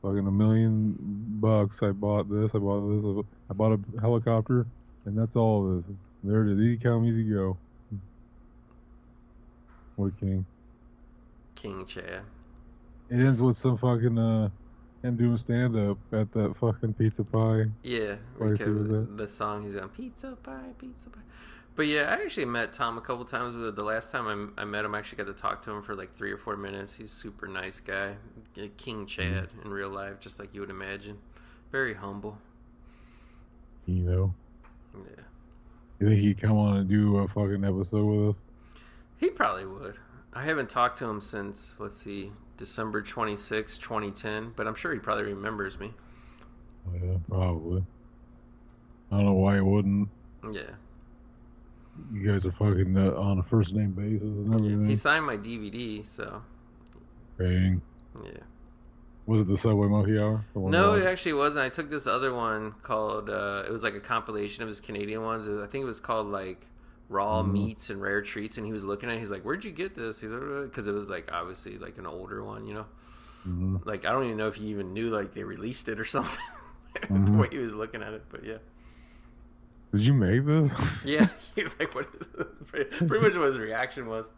fucking $1 million. I bought this. I bought a helicopter, and that's all of it. There it is. Easy come, easy go. What a king. King Chad. It ends with some fucking him doing stand up at that fucking pizza pie. Yeah, Place he was because at. the song he's on pizza pie, pizza pie. But yeah, I actually met Tom a couple times. The last time I met him, I actually got to talk to him for like 3 or 4 minutes. He's a super nice guy. King Chad in real life, just like you would imagine. Very humble. You know. Yeah. You think he'd come on and do a fucking episode with us? He probably would. I haven't talked to him since, let's see, December 26, 2010, but I'm sure he probably remembers me. Oh, yeah, probably. I don't know why he wouldn't. Yeah. You guys are fucking on a first name basis and everything. He signed my DVD, so. Dang. Yeah. Was it the Subway Monkey Hour? No, it actually wasn't. I took this other one called, it was like a compilation of his Canadian ones. I think it was called like Raw Meats and Rare Treats, and he was looking at it. He's like, where'd you get this? Because it was like obviously like an older one, you know? Mm-hmm. Like, I don't even know if he even knew like they released it or something. The way he was looking at it, but yeah. Did you make this? Yeah, he's like, what is this? Pretty much what his reaction was.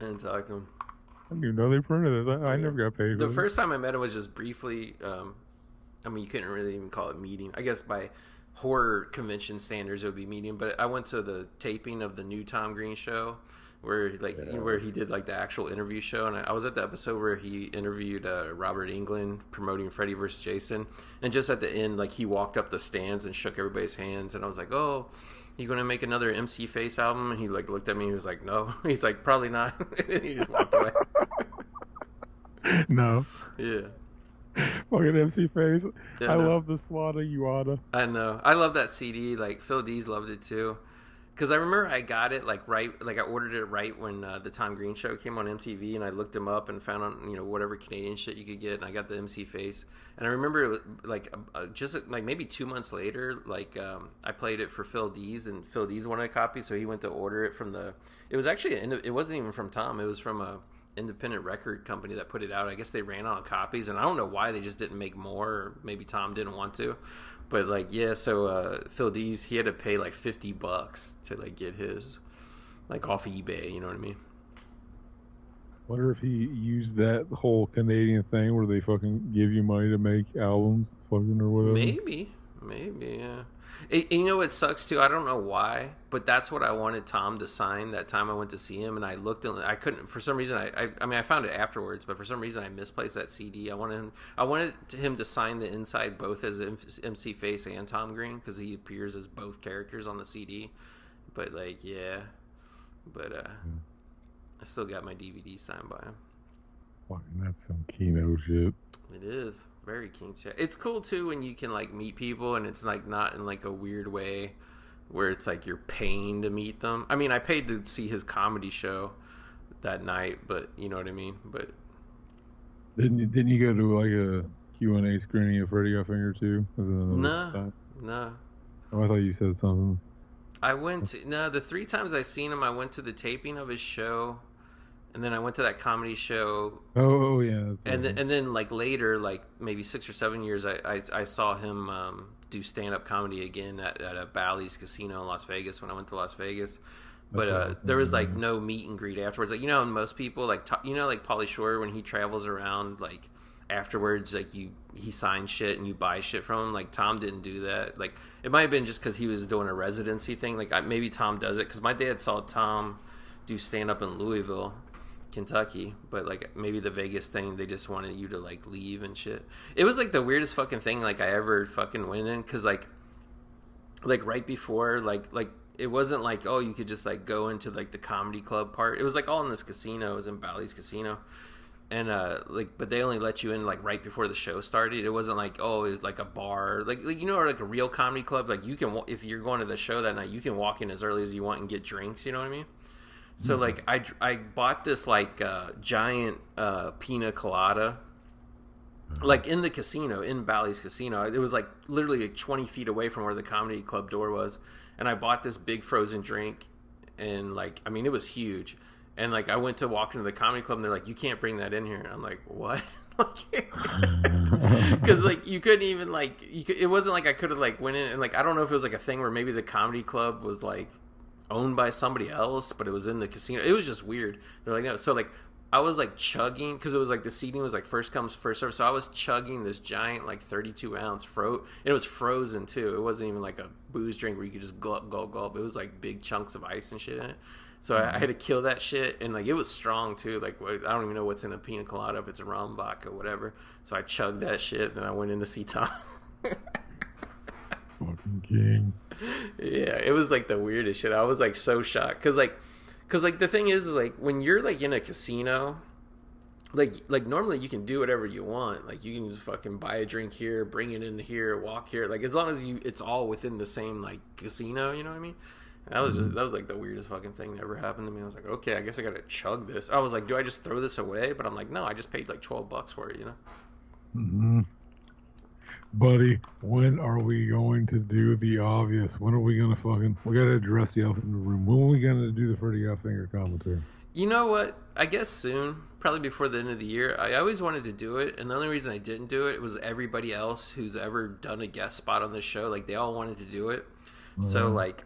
And talked to him. I didn't even know they printed this. I never got paid for The this. first time I met him was just briefly. I mean, you couldn't really even call it meeting. I guess by horror convention standards, it would be meeting. But I went to the taping of the new Tom Green show, where where he did like the actual interview show, and I was at the episode where he interviewed Robert Englund promoting Freddy vs. Jason, and just at the end, like he walked up the stands and shook everybody's hands, and I was like, oh. You gonna make another MC Face album? And he like looked at me. He was like, "No." He's like, "Probably not." And he just walked away. No. Yeah. Fucking MC Face. Yeah, I no. love the Slaughter You Oughta. I know. I love that CD. Like Phil D's loved it too. Because I remember I got it like I ordered it right when the Tom Green show came on MTV, and I looked him up and found on whatever Canadian shit you could get, and I got the MC Face. And I remember it was like just like maybe 2 months later, like I played it for Phil D's, and Phil D's wanted a copy, so he went to order it from the. It was actually it wasn't even from Tom. It was from independent record company that put it out. I guess they ran out of copies, and I don't know why they just didn't make more, or maybe Tom didn't want to. But like, yeah, so Phil D's, he had to pay like $50 to like get his like off eBay. You know what I mean? Wonder if he used that whole Canadian thing where they fucking give you money to make albums, fucking or whatever. Maybe, yeah. You know what sucks too? I don't know why, but that's what I wanted Tom to sign that time I went to see him, and I looked and I couldn't, for some reason. I mean, I found it afterwards, but for some reason I misplaced that CD. I wanted him to sign the inside both as MC Face and Tom Green, because he appears as both characters on the CD. But like, yeah, but I still got my DVD signed by him. Fucking, that's some Kino shit. It is. Very king shit. It's cool too when you can like meet people and it's like not in like a weird way where it's like you're paying to meet them. I mean, I paid to see his comedy show that night, but you know what I mean. But didn't you go to like a Q&A screening of Freddie Got Finger too? No. Oh, I thought you said something. I went to, the 3 times I seen him, I went to the taping of his show. And then I went to that comedy show. Oh yeah. And then like later, like maybe 6 or 7 years, I saw him do stand up comedy again at a Bally's Casino in Las Vegas when I went to Las Vegas. But there was like no meet and greet afterwards. Like, you know, most people like like Pauly Shore, when he travels around, like afterwards, like he signs shit and you buy shit from him. Like Tom didn't do that. Like it might have been just because he was doing a residency thing. Like maybe Tom does it because my dad saw Tom do stand up in Louisville, Kentucky, but like maybe the Vegas thing, they just wanted you to like leave and shit. It was like the weirdest fucking thing like I ever fucking went in, because like right before like it wasn't like, oh, you could just like go into like the comedy club part. It was like all in this casino. It was in Bally's Casino, and like, but they only let you in like right before the show started. It wasn't like, oh, it was like a bar, like you know, or like a real comedy club. Like you can, if you're going to the show that night, you can walk in as early as you want and get drinks. You know what I mean? So like I bought this like giant pina colada, like in the casino, in Bally's Casino. It was like literally like 20 feet away from where the comedy club door was, and I bought this big frozen drink, and like, I mean, it was huge. And like I went to walk into the comedy club and they're like, you can't bring that in here. And I'm like, what? Because like you couldn't even like it wasn't like I could have like went in and like, I don't know if it was like a thing where maybe the comedy club was like owned by somebody else, but it was in the casino. It was just weird. They're like, no. So like I was like chugging, because it was like the seating was like first comes first serve. So I was chugging this giant like 32-ounce it was frozen too. It wasn't even like a booze drink where you could just gulp gulp gulp. It was like big chunks of ice and shit in it. So I had to kill that shit, and like it was strong too. Like I don't even know what's in a pina colada, if it's a rum, vodka, whatever. So I chugged that shit, and I went in to see Tom. Fucking king. Yeah, it was like the weirdest shit. I was like so shocked, because the thing is like when you're like in a casino, like normally you can do whatever you want. Like you can just fucking buy a drink here, bring it in here, walk here. Like as long as it's all within the same like casino. You know what I mean? That was like the weirdest fucking thing that ever happened to me. I was like, okay, I guess I gotta chug this. I was like, do I just throw this away? But I'm like, no, I just paid like $12 for it, you know? Mm-hmm. Buddy, when are we going to do the obvious? When are we gonna we gotta address the elephant in the room. When are we gonna do the Freddie Got Finger commentary? You know what? I guess soon, probably before the end of the year. I always wanted to do it, and the only reason I didn't do it was everybody else who's ever done a guest spot on this show, like they all wanted to do it. So like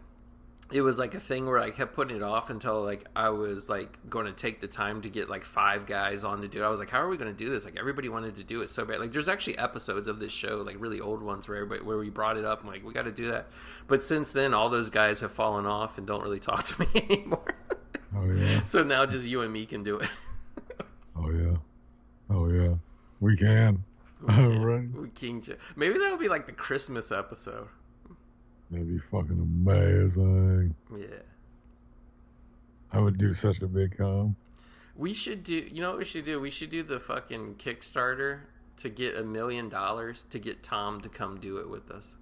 it was like a thing where I kept putting it off until like I was like going to take the time to get like 5 guys on to do it. I was like, how are we going to do this? Like everybody wanted to do it so bad. Like there's actually episodes of this show, like really old ones, where we brought it up and like, we got to do that. But since then, all those guys have fallen off and don't really talk to me anymore. Oh yeah. So now just you and me can do it. Oh yeah. We can. All right. We can. Maybe that would be like the Christmas episode. That'd be fucking amazing. Yeah. I would do such a big com. We should do, you know what we should do? We should do the fucking Kickstarter to get $1 million to get Tom to come do it with us.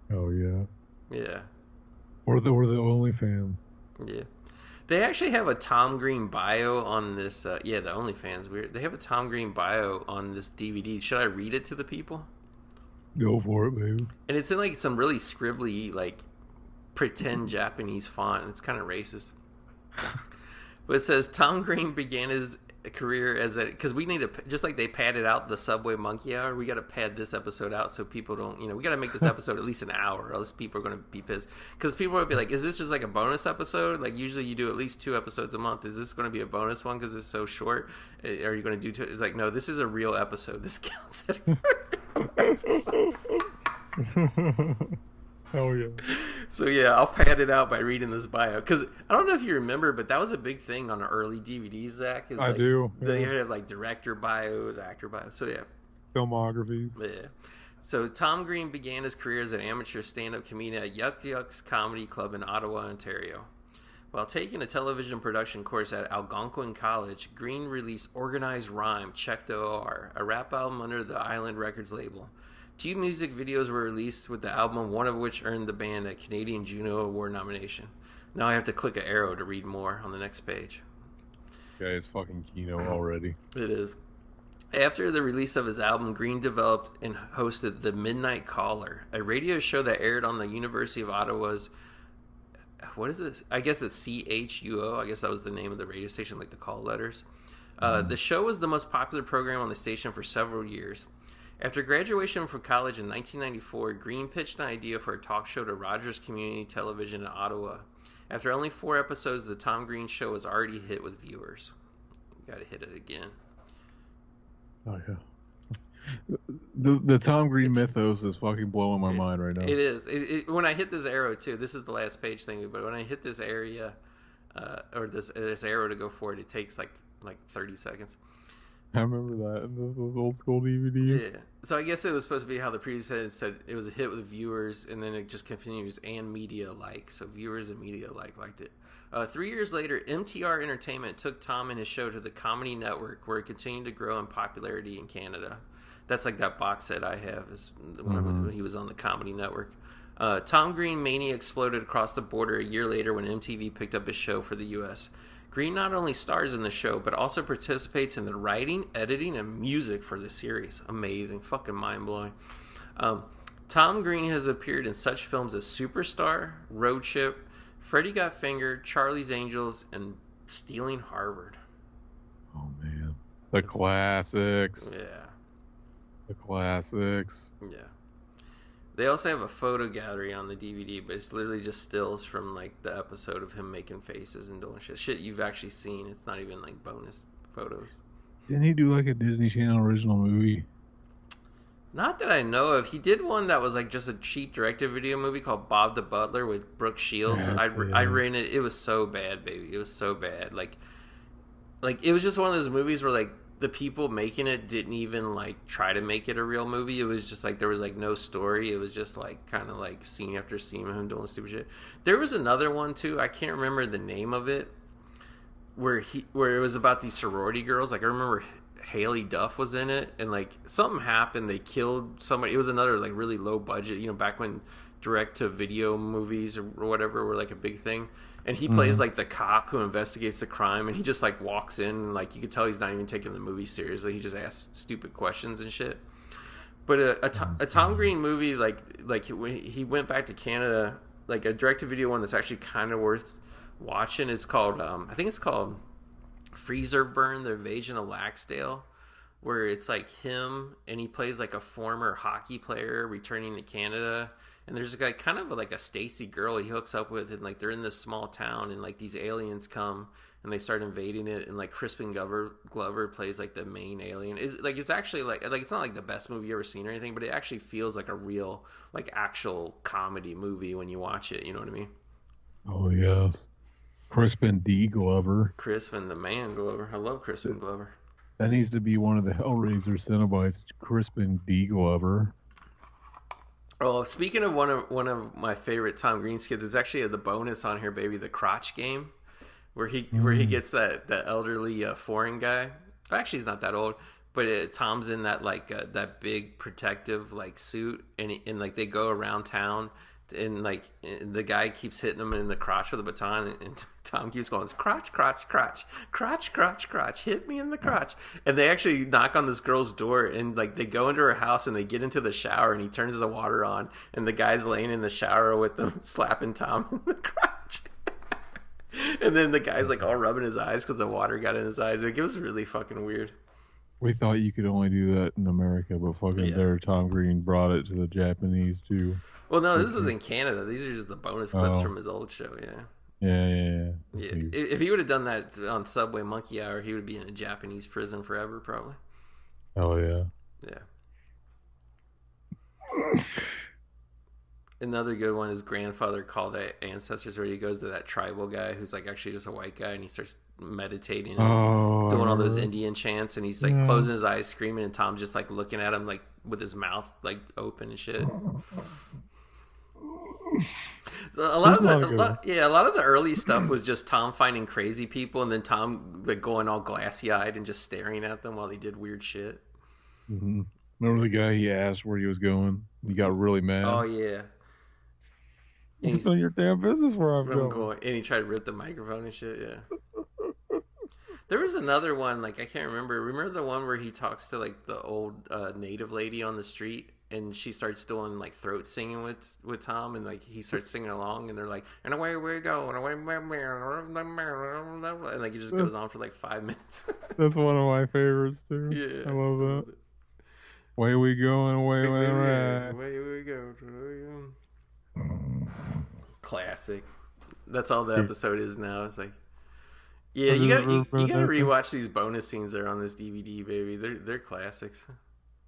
Oh yeah. Yeah. Or the OnlyFans. Yeah. They actually have a Tom Green bio on this. The OnlyFans. They have a Tom Green bio on this DVD. Should I read it to the people? Go for it, baby. And it's in like some really scribbly, like pretend Japanese font. It's kind of racist. But it says Tom Green began his career as a, because we need to, just like they padded out the Subway Monkey Hour, we got to pad this episode out so people don't, we got to make this episode at least an hour, or else people are going to be pissed. Because people would be like, is this just like a bonus episode? Like usually you do at least 2 episodes a month. Is this going to be a bonus one because it's so short? Are you going to do 2? It's like, no, this is a real episode. This counts. Hell yeah. So yeah, I'll pad it out by reading this bio, because I don't know if you remember, but that was a big thing on early DVDs, Zach. I do. Yeah. They had like director bios, actor bios. So yeah, filmographies. Yeah. So Tom Green began his career as an amateur stand-up comedian at Yuck Yucks Comedy Club in Ottawa, Ontario. While taking a television production course at Algonquin College, Green released Organized Rhyme, Check the OR, a rap album under the Island Records label. 2 music videos were released with the album, one of which earned the band a Canadian Juno Award nomination. Now I have to click an arrow to read more on the next page. Yeah, it's fucking Kino already. It is. After the release of his album, Green developed and hosted The Midnight Caller, a radio show that aired on the University of Ottawa's, what is this? I guess it's CHUO. I guess that was the name of the radio station, like the call letters. The show was the most popular program on the station for several years. After graduation from college in 1994, Green pitched an idea for a talk show to Rogers Community Television in Ottawa. After only 4 episodes, the Tom Green Show was already hit with viewers. You gotta hit it again. Oh yeah. The Tom Green mythos is fucking blowing my mind right now. It is. When I hit this arrow too, this is the last page thing, but when I hit this area, or this arrow to go forward, it takes like 30 seconds. I remember that in those old school DVDs. Yeah. So I guess it was supposed to be how the previous said it was a hit with viewers, and then it just continues, and media alike. So viewers and media alike liked it. 3 years later, MTR Entertainment took Tom and his show to the Comedy Network, where it continued to grow in popularity in Canada. That's like that box set I have, is when he was on the Comedy Network. Tom Green mania exploded across the border a year later when MTV picked up his show for the U.S. Green not only stars in the show, but also participates in the writing, editing, and music for the series. Amazing. Fucking mind-blowing. Tom Green has appeared in such films as Superstar, Road Trip, Freddy Got Fingered, Charlie's Angels, and Stealing Harvard. Oh, man. The classics. Yeah. The classics. Yeah. They also have a photo gallery on the DVD, but it's literally just stills from like the episode of him making faces and doing shit you've actually seen. It's not even like bonus photos. Didn't he do like a Disney Channel original movie? Not that I know of. He did one that was like just a cheap direct-to-video movie called Bob the Butler with Brooke Shields. I ran it. It was so bad, baby. It was so bad. Like it was just one of those movies where like the people making it didn't even like try to make it a real movie. It was just like there was like no story. It was just like kind of like scene after scene of him doing stupid shit. There was another one too. I can't remember the name of it, where it was about these sorority girls. Like I remember Haley Duff was in it, and like something happened. They killed somebody. It was another like really low budget. Back when direct to video movies or whatever were like a big thing. And he plays like the cop who investigates the crime, and he just like walks in, and like you could tell he's not even taking the movie seriously. He just asks stupid questions and shit. But a Tom Green movie, like when he went back to Canada, like a direct-to-video one that's actually kind of worth watching is called I think it's called Freezer Burn: The Invasion of Laxdale, where it's like him and he plays like a former hockey player returning to Canada. And there's like kind of like a Stacy girl he hooks up with, and like they're in this small town, and like these aliens come and they start invading it, and like Crispin Glover plays like the main alien. It's actually like it's not like the best movie you ever seen or anything, but it actually feels like a real like actual comedy movie when you watch it. You know what I mean? Oh yes, Crispin D. Glover. Crispin the man Glover. I love Crispin Glover. That needs to be one of the Hellraiser Cenobites. Crispin D. Glover. Oh, speaking of one of my favorite Tom Green skits, it's actually the bonus on here, baby, the crotch game, where he gets that elderly foreign guy. Actually, he's not that old, but Tom's in that like that big protective like suit, and like they go around town, and like the guy keeps hitting him in the crotch with a baton, and Tom keeps going, it's crotch, crotch, crotch, crotch, crotch, crotch, hit me in the crotch. And they actually knock on this girl's door, and like they go into her house, and they get into the shower, and he turns the water on, and the guy's laying in the shower with them, slapping Tom in the crotch. And then the guy's like all rubbing his eyes because the water got in his eyes. Like, it was really fucking weird. We thought you could only do that in America, but fucking there, Tom Green brought it to the Japanese too. Well, no, this was in Canada. These are just the bonus clips from his old show. Yeah. If he would have done that on Subway Monkey Hour, he would be in a Japanese prison forever, probably. Oh yeah. Another good one is Grandfather Called Ancestors, where he goes to that tribal guy who's like actually just a white guy, and he starts meditating and doing all those Indian chants, and he's like closing his eyes, screaming, and Tom's just like looking at him like with his mouth like open and shit. A lot of the early stuff was just Tom finding crazy people, and then Tom like going all glassy eyed and just staring at them while he did weird shit. Mm-hmm. Remember the guy he asked where he was going? He got really mad. Oh yeah. It's none of your damn business where I'm going. And he tried to rip the microphone and shit. Yeah. There was another one, like I can't remember. Remember the one where he talks to like the old native lady on the street, and she starts doing like throat singing with Tom, and like he starts singing along, and they're like, "And away we go, and away," and like it just goes on for like 5 minutes. That's one of my favorites too. Yeah, I love that. Away we go, and away we ride. Away we go. Classic. That's all the episode is now. It's like, yeah, you gotta rewatch these bonus scenes that are on this DVD, baby. They're classics.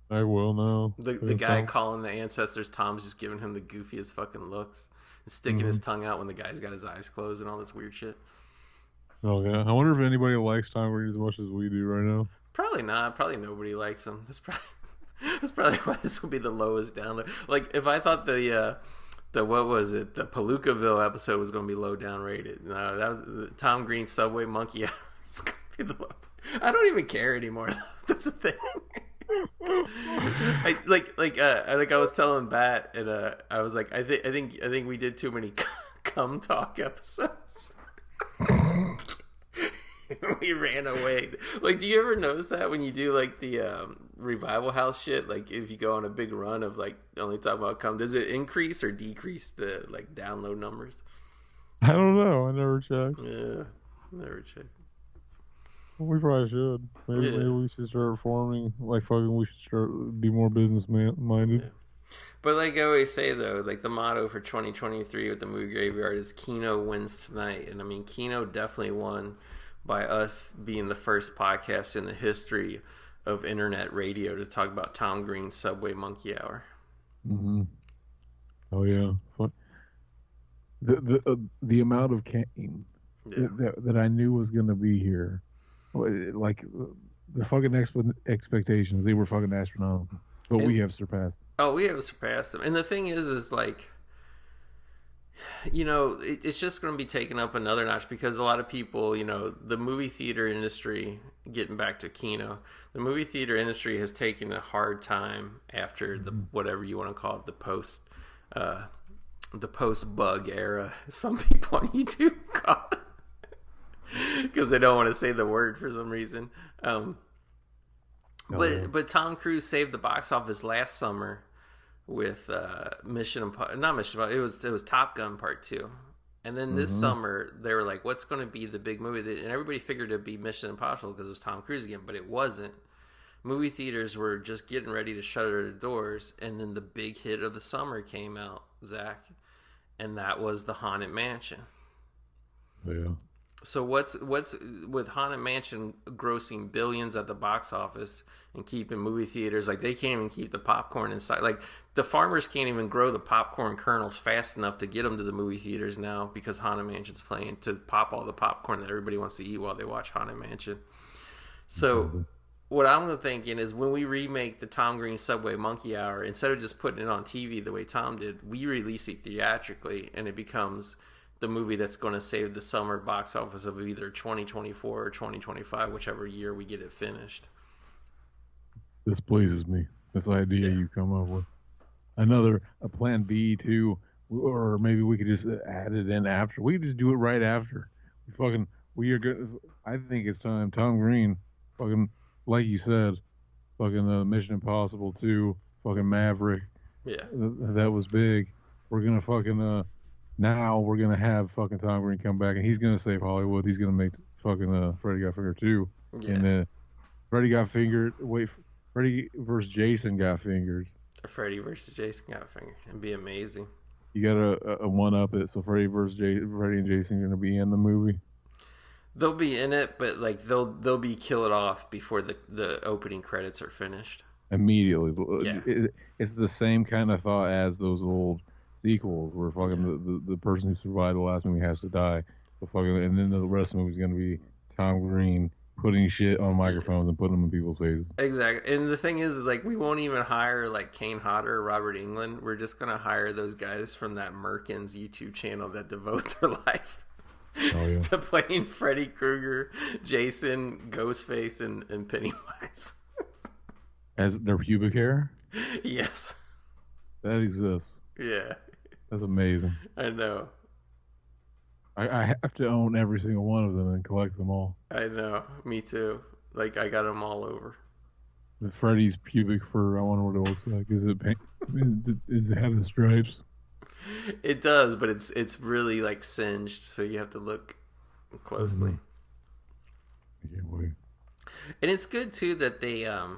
I will now. The guy calling the ancestors Tom's just giving him the goofiest fucking looks and sticking his tongue out when the guy's got his eyes closed and all this weird shit. Oh yeah, I wonder if anybody likes Tom Green as much as we do right now. Probably not. Probably nobody likes him. That's probably why this will be the lowest download. Like if I thought the what was it? The Palookaville episode was going to be low down rated. No, that was the Tom Green Subway Monkey Hour. It's going to be the low. I don't even care anymore. That's the thing. I was telling Bat, and I was like, I think we did too many cum talk episodes. We ran away. Like, do you ever notice that when you do like the Revival House shit? Like, if you go on a big run of like only talking about cum, does it increase or decrease the like download numbers? I don't know. I never checked. Yeah, never checked. We probably should. Maybe we should start forming like fucking. We should start be more business minded. Yeah. But like I always say though, like the motto for 2023 with the movie graveyard is Kino wins tonight, and I mean Kino definitely won by us being the first podcast in the history of internet radio to talk about Tom Green's Subway Monkey Hour. Mm-hmm. Oh yeah, the amount of cane that I knew was going to be here, like the fucking expectations, they were fucking astronomical, but we have surpassed. Oh, we have surpassed them, and the thing is like, you know, it's just going to be taken up another notch because a lot of people, you know, the movie theater industry, getting back to Kino, the movie theater industry has taken a hard time after the whatever you want to call it, the post bug era. Some people on YouTube call it because they don't want to say the word for some reason. But Tom Cruise saved the box office last summer with it was Top Gun Part 2. And then this summer they were like, what's going to be the big movie? And everybody figured it'd be Mission Impossible because it was Tom Cruise again, but it wasn't. Movie theaters were just getting ready to shutter their doors, and then the big hit of the summer came out, Zach, and that was The Haunted Mansion. Yeah. So what's with Haunted Mansion grossing billions at the box office and keeping movie theaters, like they can't even keep the popcorn inside. Like the farmers can't even grow the popcorn kernels fast enough to get them to the movie theaters now because Haunted Mansion's playing to pop all the popcorn that everybody wants to eat while they watch Haunted Mansion. So what I'm thinking is when we remake the Tom Green Subway Monkey Hour, instead of just putting it on TV the way Tom did, we release it theatrically and it becomes the movie that's going to save the summer box office of either 2024 or 2025, whichever year we get it finished. This pleases me. This idea you come up with. A plan B too, or maybe we could just add it in after. We could just do it right after. We are good. I think it's time. Tom Green, fucking like you said, fucking Mission Impossible 2, fucking Maverick. Yeah, that was big. We're gonna fucking now we're gonna have fucking Tom Green come back, and he's gonna save Hollywood. He's gonna make fucking Freddy Got Fingered too, Yeah. and Freddy Got Fingered. Wait, Freddy versus Jason got fingered. Freddy versus Jason got fingered. It'd be amazing. You gotta one up it. So Freddy and Jason are gonna be in the movie. They'll be in it, but like they'll be killed off before the opening credits are finished. Immediately. Yeah. It's the same kind of thought as those old sequels where fucking the person who survived the last movie has to die. So fucking, and then the rest of the movie is gonna be Tom Green putting shit on microphones and putting them in people's faces. Exactly. And the thing is, like, we won't even hire like Kane Hodder or Robert Englund. We're just gonna hire those guys from that Merkins YouTube channel that devote their life to playing Freddy Krueger, Jason, Ghostface, and Pennywise. As their pubic hair? Yes. That exists. Yeah. That's amazing. I know. I have to own every single one of them and collect them all. I know. Me too. Like, I got them all over. The Freddy's pubic fur, I wonder what it looks like. Is it paint? Does it have the stripes? It does, but it's really like singed, so you have to look closely. I can't wait. And it's good too that they what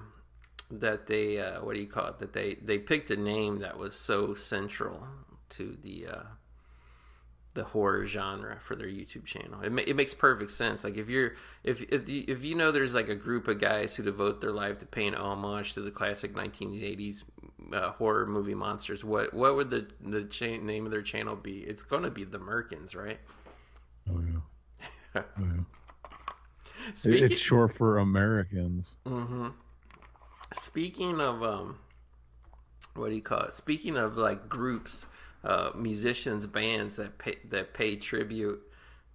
do you call it? That they picked a name that was so central to the horror genre for their YouTube channel. It makes perfect sense. Like if you know there's like a group of guys who devote their life to paying homage to the classic 1980s horror movie monsters, what would the name of their channel be? It's going to be the Merkins, right? Oh yeah. Oh, yeah. It's short for Americans. Mm-hmm. Speaking of what do you call it? Speaking of like groups, musicians, bands that pay tribute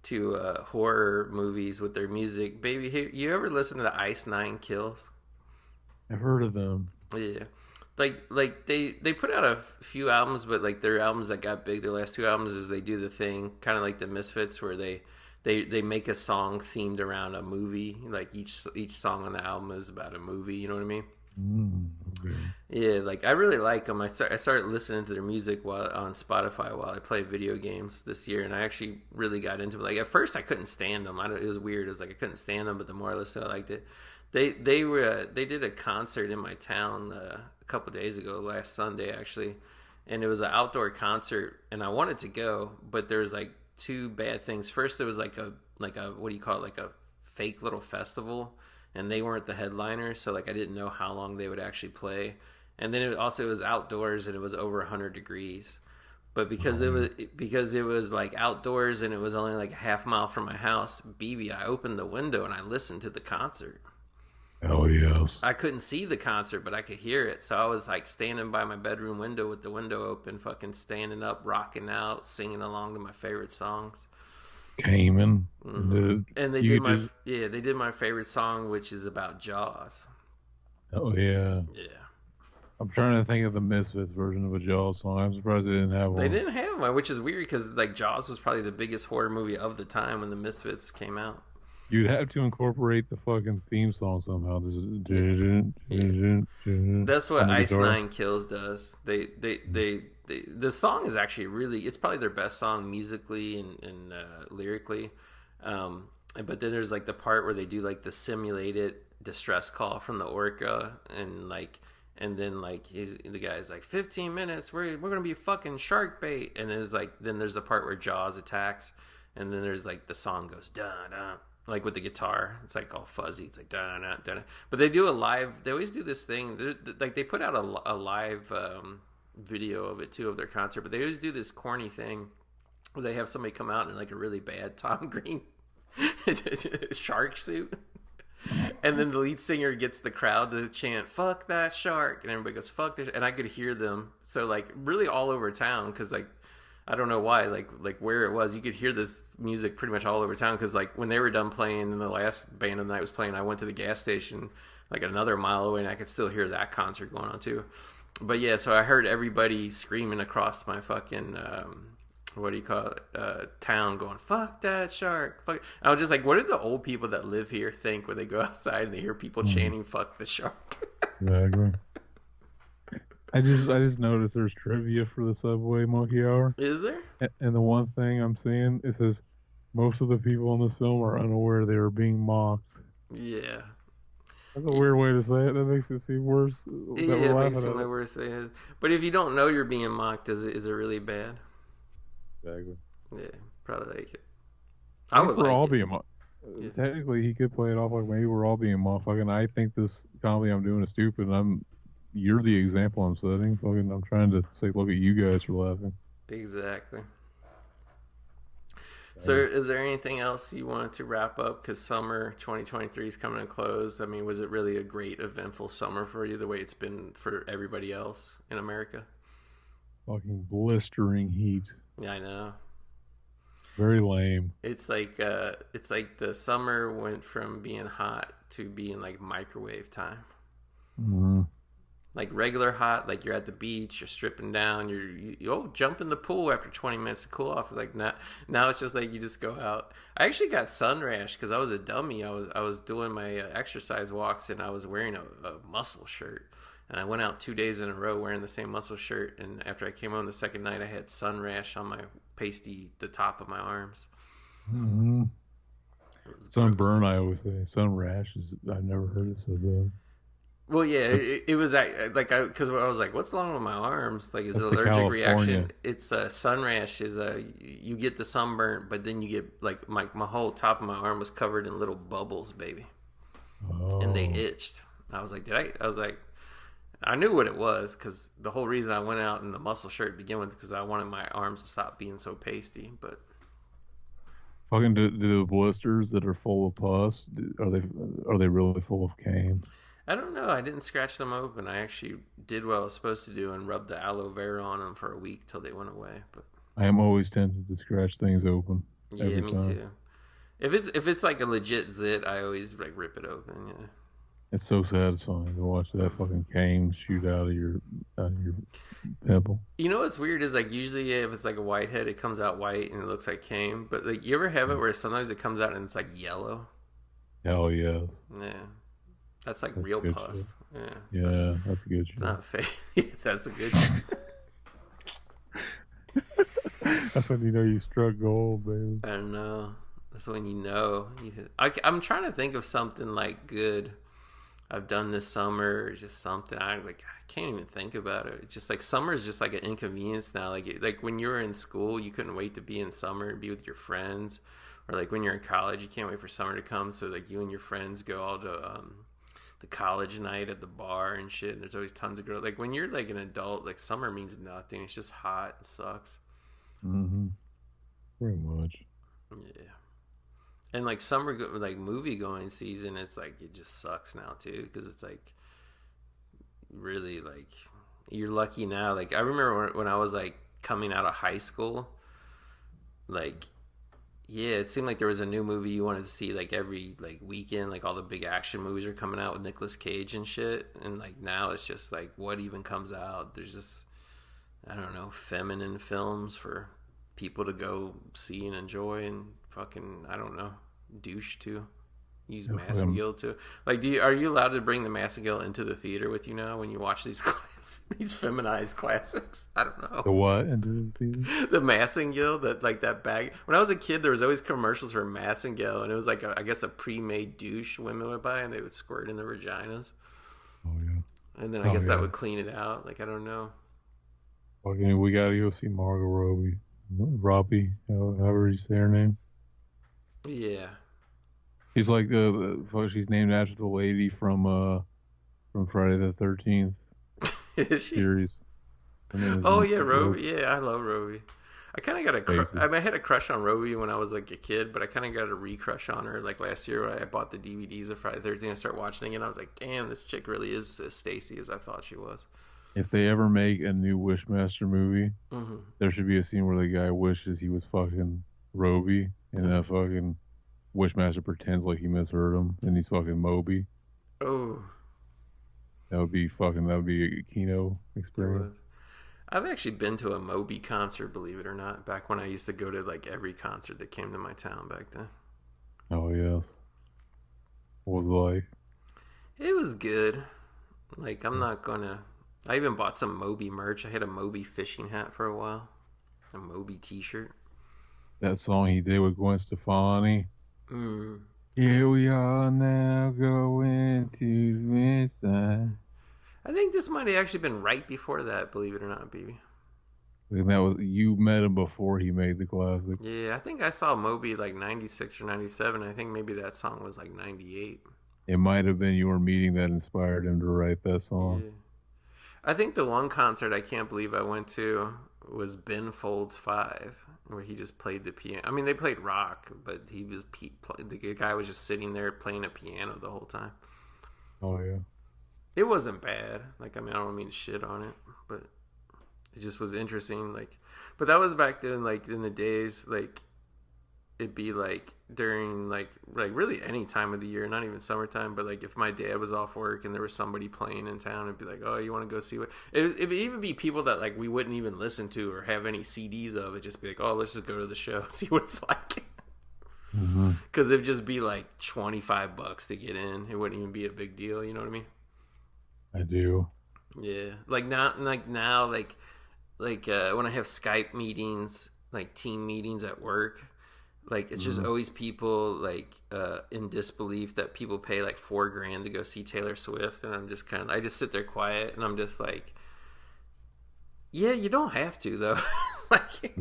to horror movies with their music. Baby, you ever listen to the Ice Nine Kills? I've heard of them. Yeah, like they put out a few albums, but like their albums that got big, their last two albums is they do the thing kind of like the Misfits, where they make a song themed around a movie. Like each song on the album is about a movie. You know what I mean? Okay. Yeah, like I really like them. I started listening to their music on Spotify while I play video games this year, and I actually really got into it. Like at first, I couldn't stand them. It was weird. It was like I couldn't stand them, but the more I listened, I liked it. They did a concert in my town a couple days ago, last Sunday actually, and it was an outdoor concert, and I wanted to go, but there was like two bad things. First, it was like a what do you call it, like a fake little festival. And they weren't the headliners, so like I didn't know how long they would actually play. And then it was outdoors and it was over 100 degrees. But because it was like outdoors and it was only like a half mile from my house, I opened the window and I listened to the concert. Oh yes. I couldn't see the concert, but I could hear it. So I was like standing by my bedroom window with the window open, fucking standing up, rocking out, singing along to my favorite songs. Cayman. Mm-hmm. And they did my favorite song, which is about Jaws. Oh yeah. Yeah. I'm trying to think of the Misfits version of a Jaws song. I'm surprised they didn't have one. They didn't have one, which is weird because like Jaws was probably the biggest horror movie of the time when the Misfits came out. You'd have to incorporate the fucking theme song somehow. That's what Ice Nine Kills does. The song is actually it's probably their best song musically and lyrically. But then there's like the part where they do like the simulated distress call from the orca and then the guy's like 15 minutes we're gonna be fucking shark bait, and then there's the part where Jaws attacks, and then there's like the song goes dun dun, like with the guitar, it's like all fuzzy, it's like dun dun dun. But they always do this thing, like they put out a live video of it too, of their concert, but they always do this corny thing where they have somebody come out in like a really bad Tom Green shark suit, and then the lead singer gets the crowd to chant "fuck that shark," and everybody goes "fuck this," and I could hear them so like really all over town, because like I don't know why, like where it was, you could hear this music pretty much all over town, because like when they were done playing and the last band of the night was playing, I went to the gas station like another mile away and I could still hear that concert going on too. But yeah, so I heard everybody screaming across my fucking what do you call it, town, going "fuck that shark, fuck." I was just like, what do the old people that live here think when they go outside and they hear people chanting "fuck the shark"? Yeah, I agree. I just noticed there's trivia for the Subway Monkey Hour, Is there? and the one thing I'm seeing it says most of the people in this film are unaware they are being mocked. Yeah. That's a weird way to say it. That makes it seem worse that Yeah, we're it makes laughing it at like it. we're saying. But if you don't know you're being mocked, is it really bad? Exactly. Yeah, probably like it. I I guess would we're like all it. being mocked. Yeah. Technically, he could play it off like maybe we're all being mocked. Fucking, I think this comedy I'm doing is stupid. And you're the example I'm setting. Fucking, I'm trying to say, look at you guys for laughing. Exactly. So, Dang. is there anything else you wanted to wrap up? Because summer 2023 is coming to close. I mean, was it really a great, eventful summer for you, the way it's been for everybody else in America? Fucking blistering heat. Yeah, I know. Very lame. It's like the summer went from being hot to being like microwave time. Mm. Like regular hot, like you're at the beach, you're stripping down, jump in the pool after 20 minutes to cool off. Like now it's just like you just go out. I actually got sun rash because I was a dummy. I was doing my exercise walks and I was wearing a muscle shirt, and I went out 2 days in a row wearing the same muscle shirt. And after I came home the second night, I had sun rash on my the top of my arms. Mm-hmm. It was gross. Sunburn, I always say. Sun rash is. I've never heard it said that. Well, yeah, That's it was like because I was like, "What's wrong with my arms? Like, is it that's the allergic California. reaction?" It's sun rash. Is you get the sunburn, but then you get like my whole top of my arm was covered in little bubbles, baby, and they Oh, itched. I was like, "Did I?" I was like, I knew what it was because the whole reason I went out in the muscle shirt to begin with because I wanted my arms to stop being so pasty. But fucking do the blisters that are full of pus? Are they really full of cane? I don't know. I didn't scratch them open. I actually did what I was supposed to do and rubbed the aloe vera on them for a week till they went away. But I am always tempted to scratch things open yeah, every me time. too. If it's like a legit zit, I always like rip it open. Yeah. It's so satisfying to watch that fucking cane shoot out of your pimple. You know what's weird is like usually if it's like a whitehead, it comes out white and it looks like cane. But like you ever have it where sometimes it comes out and it's like yellow? Hell yes, Yeah, that's like that's real good shit. pus. Yeah, Yeah, that's a good it's shit. not fake. Yeah, that's a good. Shit. That's when you know you struck gold, baby. I don't know. That's when you know. I'm trying to think of something like good I've done this summer, or just something. I can't even think about it. It's just like summer is just like an inconvenience now. Like when you were in school, you couldn't wait to be in summer and be with your friends, or like when you're in college, you can't wait for summer to come. So like you and your friends go all to the college night at the bar and shit. And there's always tons of girls. Like when you're like an adult, like summer means nothing. It's just hot. It sucks. Mm-hmm. Pretty much. Yeah. And like summer, like movie going season, it's like it just sucks now too because it's like really like you're lucky now. Like I remember when I was like coming out of high school, like yeah, it seemed like there was a new movie you wanted to see like every like weekend. Like all the big action movies are coming out with Nicolas Cage and shit. And like now it's just like what even comes out. There's just I don't know feminine films for people to go see and enjoy and fucking I don't know douche to use Yeah, Massengill to like are you allowed to bring the Massengill into the theater with you now when you watch these these feminized classics? I don't the know. what into the theater? The Massengill, that bag. When I was a kid, there was always commercials for Massengill, and it was like I guess a pre-made douche women would buy, and they would squirt in their vaginas, Oh yeah. and then I Oh guess that yeah. would clean it out. Like I don't know. Fucking, we gotta go see Margot Robbie, however you say her name. Yeah. She's like she's named after the lady from Friday the 13th Is she? series. Her name Oh is yeah, Roby. Yeah, I love Roby. I kind of got a Stacy. I mean, I had a crush on Roby when I was like a kid, but I kind of got a re-crush on her like last year when I bought the DVDs of Friday the 13th. I started watching it, and I was like, damn, this chick really is as Stacy as I thought she was. If they ever make a new Wishmaster movie, Mm-hmm. there should be a scene where the guy wishes he was fucking Roby, and that fucking Wishmaster pretends like he misheard him, and he's fucking Moby. Oh, That would be a Kino there experience. was. I've actually been to a Moby concert, believe it or not, back when I used to go to like every concert that came to my town back then. Oh yes. What was it like? It was good. Like I'm not gonna I even bought some Moby merch. I had a Moby fishing hat for a while, a Moby T-shirt. That song he did with Gwen Stefani. Mm. Here we are now going to the inside. I think this might have actually been right before that, believe it or not, baby. And that was, you met him before he made the classic. Yeah, I think I saw Moby like 96 or 97. I think maybe that song was like 98. It might have been your meeting that inspired him to write that song. Yeah. I think the one concert I can't believe I went to was Ben Folds 5, where he just played the piano. I mean, they played rock, but the guy was just sitting there playing a piano the whole time. Oh, yeah. It wasn't bad. Like, I mean, I don't mean to shit on it, but it just was interesting. Like, but that was back then, like, in the days, like, it'd be like during like really any time of the year, not even summertime, but like if my dad was off work and there was somebody playing in town, it'd be like, oh, you want to go see what it'd even be people that like we wouldn't even listen to or have any CDs of. It just be like, oh, let's just go to the show, see what it's like. Because it'd just be like $25 to get in. It wouldn't even be a big deal, you know what I mean? I do. Yeah, like now when I have Skype meetings, like team meetings at work, like it's just always people like in disbelief that people pay like $4,000 to go see Taylor Swift, and I'm just I just sit there quiet and I'm just like, yeah, you don't have to though. Like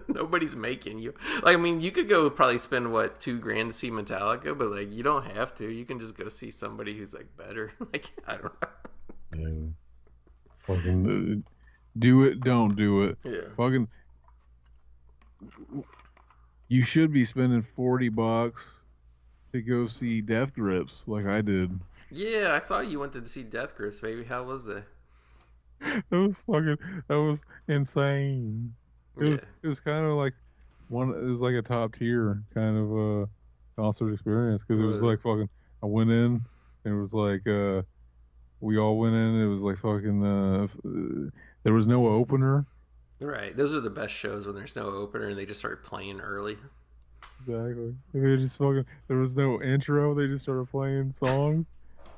nobody's making you. Like, I mean, you could go probably spend what $2,000 to see Metallica, but like you don't have to. You can just go see somebody who's like better. Like, I don't know. Yeah. Fucking do it, don't do it. Yeah. Fucking, you should be spending $40 to go see Death Grips like I did. Yeah, I saw you went to see Death Grips, baby. How was that? That was insane. It was kind of like it was like a top tier kind of concert experience, because it was like fucking, I went in and it was like we all went in, it was like fucking there was no opener. Right. Those are the best shows when there's no opener and they just start playing early. Exactly. They just fucking, there was no intro, they just started playing songs.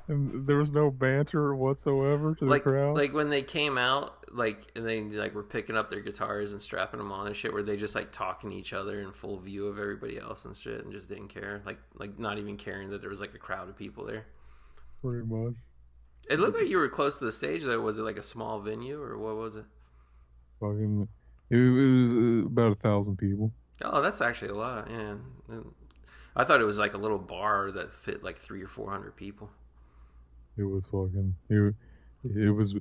And there was no banter whatsoever to the crowd. Like when they came out, like, and they like were picking up their guitars and strapping them on and shit, where they just like talking to each other in full view of everybody else and shit, and just didn't care, like not even caring that there was like a crowd of people there. Pretty much. It looked like you were close to the stage though. Was it like a small venue or what was it? Fucking, it was about 1,000 people. Oh, that's actually a lot. Yeah, I thought it was like a little bar that fit like 300 or 400 people. It was fucking, it was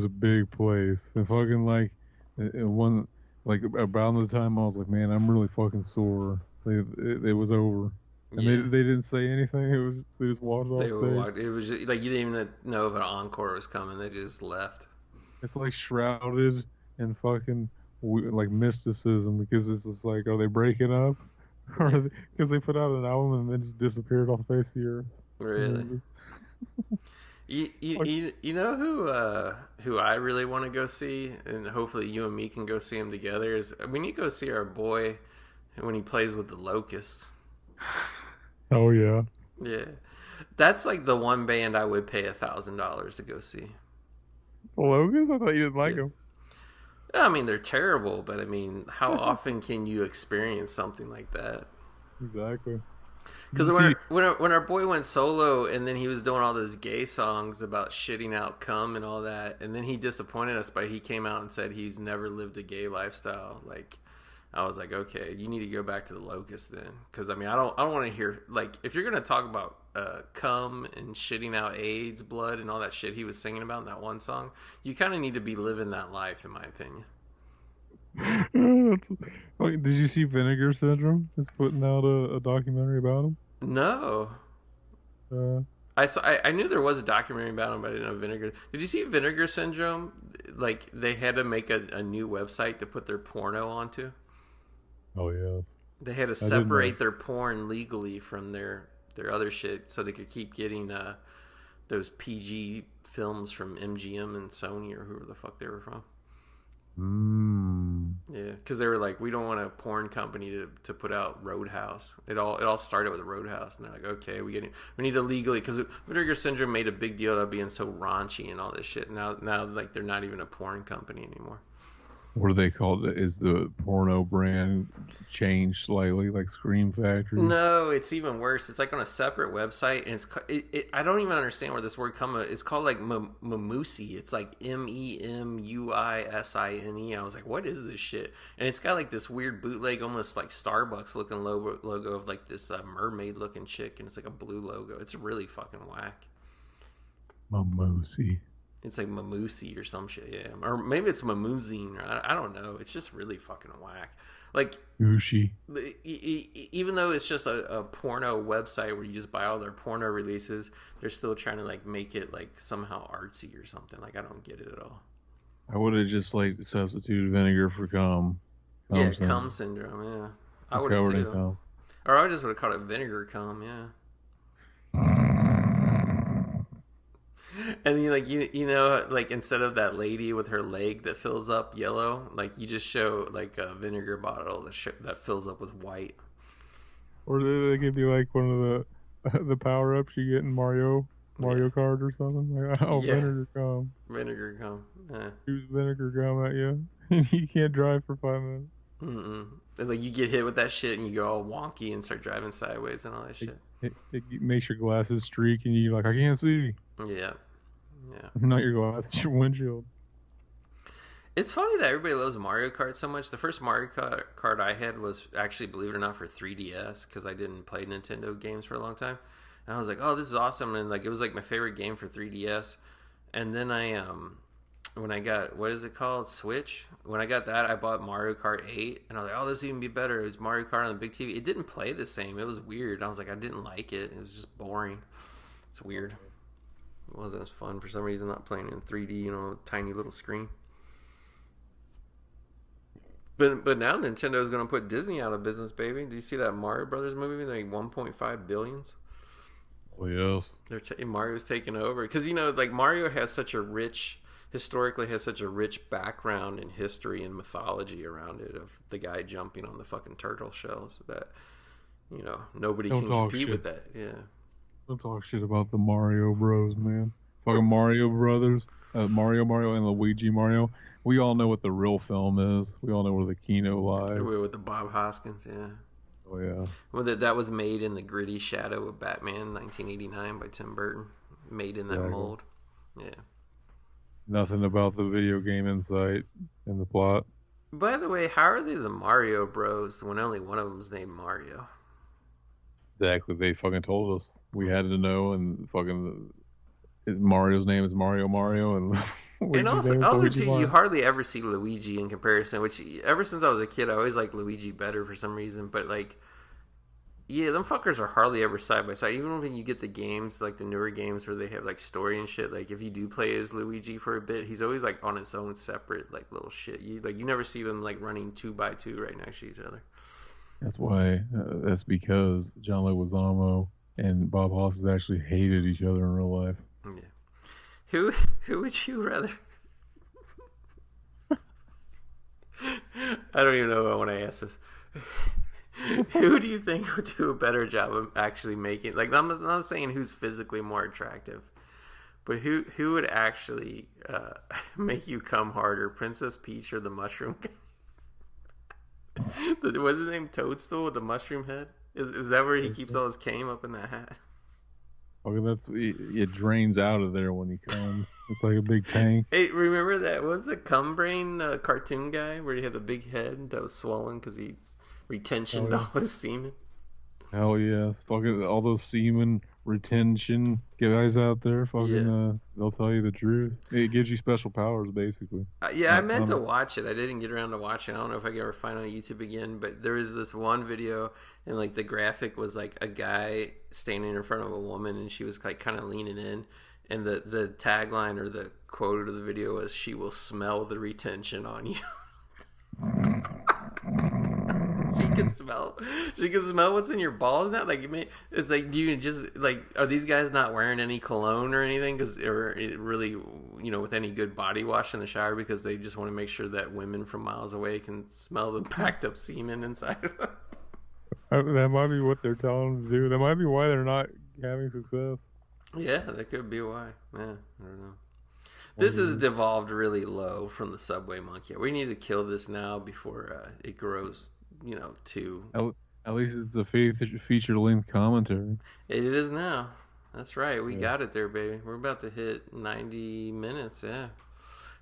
a big place. And fucking like about the time I was like, man, I'm really fucking sore. It was over. And they didn't say anything. They just walked off stage. It was just, like you didn't even know if an encore was coming. They just left. It's like shrouded in fucking like mysticism, because it's just like, are they breaking up? Or because they put out an album and then just disappeared off the face of the earth. Really? You know who I really want to go see, and hopefully you and me can go see him together, is we need to go see our boy when he plays with the Locusts. Oh yeah. Yeah, that's like the one band I would pay $1,000 to go see. The Locusts? I thought you didn't like them. I mean, they're terrible, but I mean, how often can you experience something like that? Exactly. Because when our boy went solo, and then he was doing all those gay songs about shitting out cum and all that, and then he disappointed us by he came out and said he's never lived a gay lifestyle. Like, I was like, okay, you need to go back to the Locust then, because I mean, I don't want to hear, like, if you're gonna talk about cum and shitting out AIDS, blood, and all that shit he was singing about in that one song, you kind of need to be living that life, in my opinion. Did you see Vinegar Syndrome is putting out a documentary about him? No. I knew there was a documentary about him, but I didn't know Vinegar. Did you see Vinegar Syndrome? Like, they had to make a new website to put their porno onto. Oh yes. They had to separate their porn legally from their other shit, so they could keep getting those PG films from MGM and Sony or whoever the fuck they were from. Yeah, because they were like, we don't want a porn company to put out Roadhouse. It all started with Roadhouse, and they're like, okay, we need to legally, because Vinegar Syndrome made a big deal about being so raunchy and all this shit. Now like they're not even a porn company anymore. What are they called? Is the porno brand changed slightly, like Scream Factory? No, it's even worse. It's like on a separate website, and I don't even understand where this word comes. It's called like Mamusi. It's like MEMUISINE. I was like, what is this shit? And it's got like this weird bootleg, almost like Starbucks looking logo of like this mermaid looking chick, and it's like a blue logo. It's really fucking whack. Mamusi. It's like Mamusi or some shit, yeah. Or maybe it's Mamuzine. I don't know. It's just really fucking whack. Like, Ushi. Even though it's just a porno website where you just buy all their porno releases, they're still trying to like make it like somehow artsy or something. Like, I don't get it at all. I would have just like substituted vinegar for cum. Cum syndrome, yeah. I would have too. Or I just would have called it vinegar cum, yeah. And you know, like instead of that lady with her leg that fills up yellow, like you just show like a vinegar bottle that fills up with white. Or they give you like one of the power ups you get in Mario Kart or something. Like, vinegar cum. Vinegar cum. Yeah. Use vinegar cum at you. You can't drive for 5 minutes. And like you get hit with that shit and you go all wonky and start driving sideways and all that shit. It makes your glasses streak and you're like, I can't see. Yeah. Not your glass, it's your windshield. It's funny that everybody loves Mario Kart so much. The first Mario Kart I had was actually, believe it or not, for 3DS because I didn't play Nintendo games for a long time. And I was like, oh, this is awesome. And like it was like my favorite game for 3DS. And then when I got, what is it called? Switch? When I got that, I bought Mario Kart 8. And I was like, oh, this will even be better. It was Mario Kart on the big TV. It didn't play the same. It was weird. I was like, I didn't like it. It was just boring. It's weird. It wasn't as fun for some reason, not playing in 3D, a tiny little screen. But now Nintendo's going to put Disney out of business, baby. Do you see that Mario Brothers movie? They're like 1.5 billions. Oh, yes. Mario's taking over. Because, like Mario historically has such a rich background in history and mythology around it of the guy jumping on the fucking turtle shells that, nobody can compete with that. Yeah. Don't talk shit about the Mario Bros, man. Fucking Mario Brothers, Mario and Luigi Mario. We all know what the real film is. We all know where the Kino lies. With the Bob Hoskins, yeah. Oh yeah. Well, that was made in the gritty shadow of Batman, 1989 by Tim Burton. Made in that mold. Yeah. Nothing about the video game insight in the plot. By the way, how are they the Mario Bros when only one of them's named Mario? Exactly. They fucking told us. We had to know, and fucking Mario's name is Mario, and and also too, you hardly ever see Luigi in comparison. Which ever since I was a kid, I always liked Luigi better for some reason. But like, yeah, them fuckers are hardly ever side by side. Even when you get the games, like the newer games where they have like story and shit. Like if you do play as Luigi for a bit, he's always like on his own separate like little shit. You never see them like running 2x2 right next to each other. That's why. That's because John Leguizamo and Bob Hoskins actually hated each other in real life. Yeah. Who would you rather? I don't even know if I want to ask this. Who do you think would do a better job of actually making? Like, I'm not saying who's physically more attractive, but who would actually make you come harder, Princess Peach or the Mushroom Guy? What's his name? Toadstool with the mushroom head? Is that where he keeps all his cane up in that hat? Okay, it drains out of there when he comes. It's like a big tank. Hey, remember that? What was the Cum Brain cartoon guy where he had the big head that was swollen because he retentioned all his semen? Hell yes. Fucking all those semen retention guys out there, they'll tell you the truth. It gives you special powers, basically. I meant to watch it. I didn't get around to watching it. I don't know if I can ever find it on YouTube again, but there was this one video, and like the graphic was like a guy standing in front of a woman, and she was like kind of leaning in, and the tagline or the quote of the video was, "She will smell the retention on you." can smell. She can smell what's in your balls now. Like, it's like, do you just like? Are these guys not wearing any cologne or anything? Or really, with any good body wash in the shower because they just want to make sure that women from miles away can smell the packed up semen inside of them. That might be what they're telling them to do. That might be why they're not having success. Yeah, that could be why. Yeah, I don't know. This has devolved really low from the subway monkey. We need to kill this now before it grows, to... At least it's a feature-length commentary. It is now. That's right. We got it there, baby. We're about to hit 90 minutes, yeah.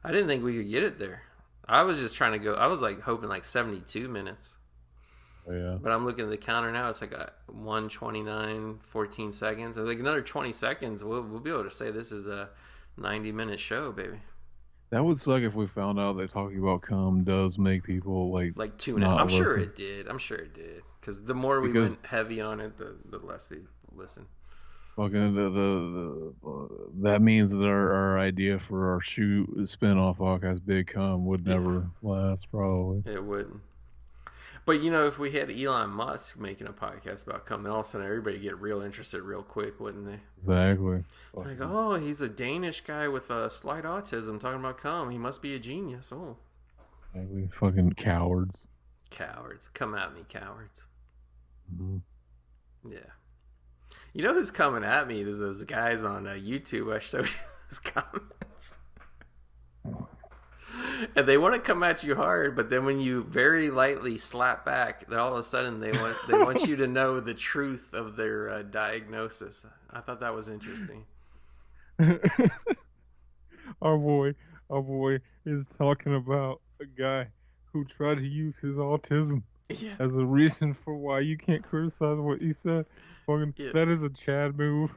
I didn't think we could get it there. I was just trying to go... I was, hoping 72 minutes. Oh, yeah. But I'm looking at the counter now. It's 1:29, 14 seconds. I think another 20 seconds, we'll be able to say this is a 90-minute show, baby. That would suck if we found out that talking about cum does make people tune out. I'm sure it did. Because the more we went heavy on it, the less they listen. Fucking that means that our idea for our spin-off podcast, Big Cum, would never last, probably. It wouldn't. But, if we had Elon Musk making a podcast about cum, then all of a sudden everybody would get real interested real quick, wouldn't they? Exactly. Like, oh, he's a Danish guy with a slight autism talking about cum. He must be a genius. Oh. Exactly. Fucking cowards. Cowards. Come at me, cowards. Mm-hmm. Yeah. You know who's coming at me? There's those guys on YouTube. I showed you his comments. And they want to come at you hard, but then when you very lightly slap back, then all of a sudden they want you to know the truth of their diagnosis. I thought that was interesting. Our boy is talking about a guy who tried to use his autism as a reason for why you can't criticize what he said. That is a Chad move.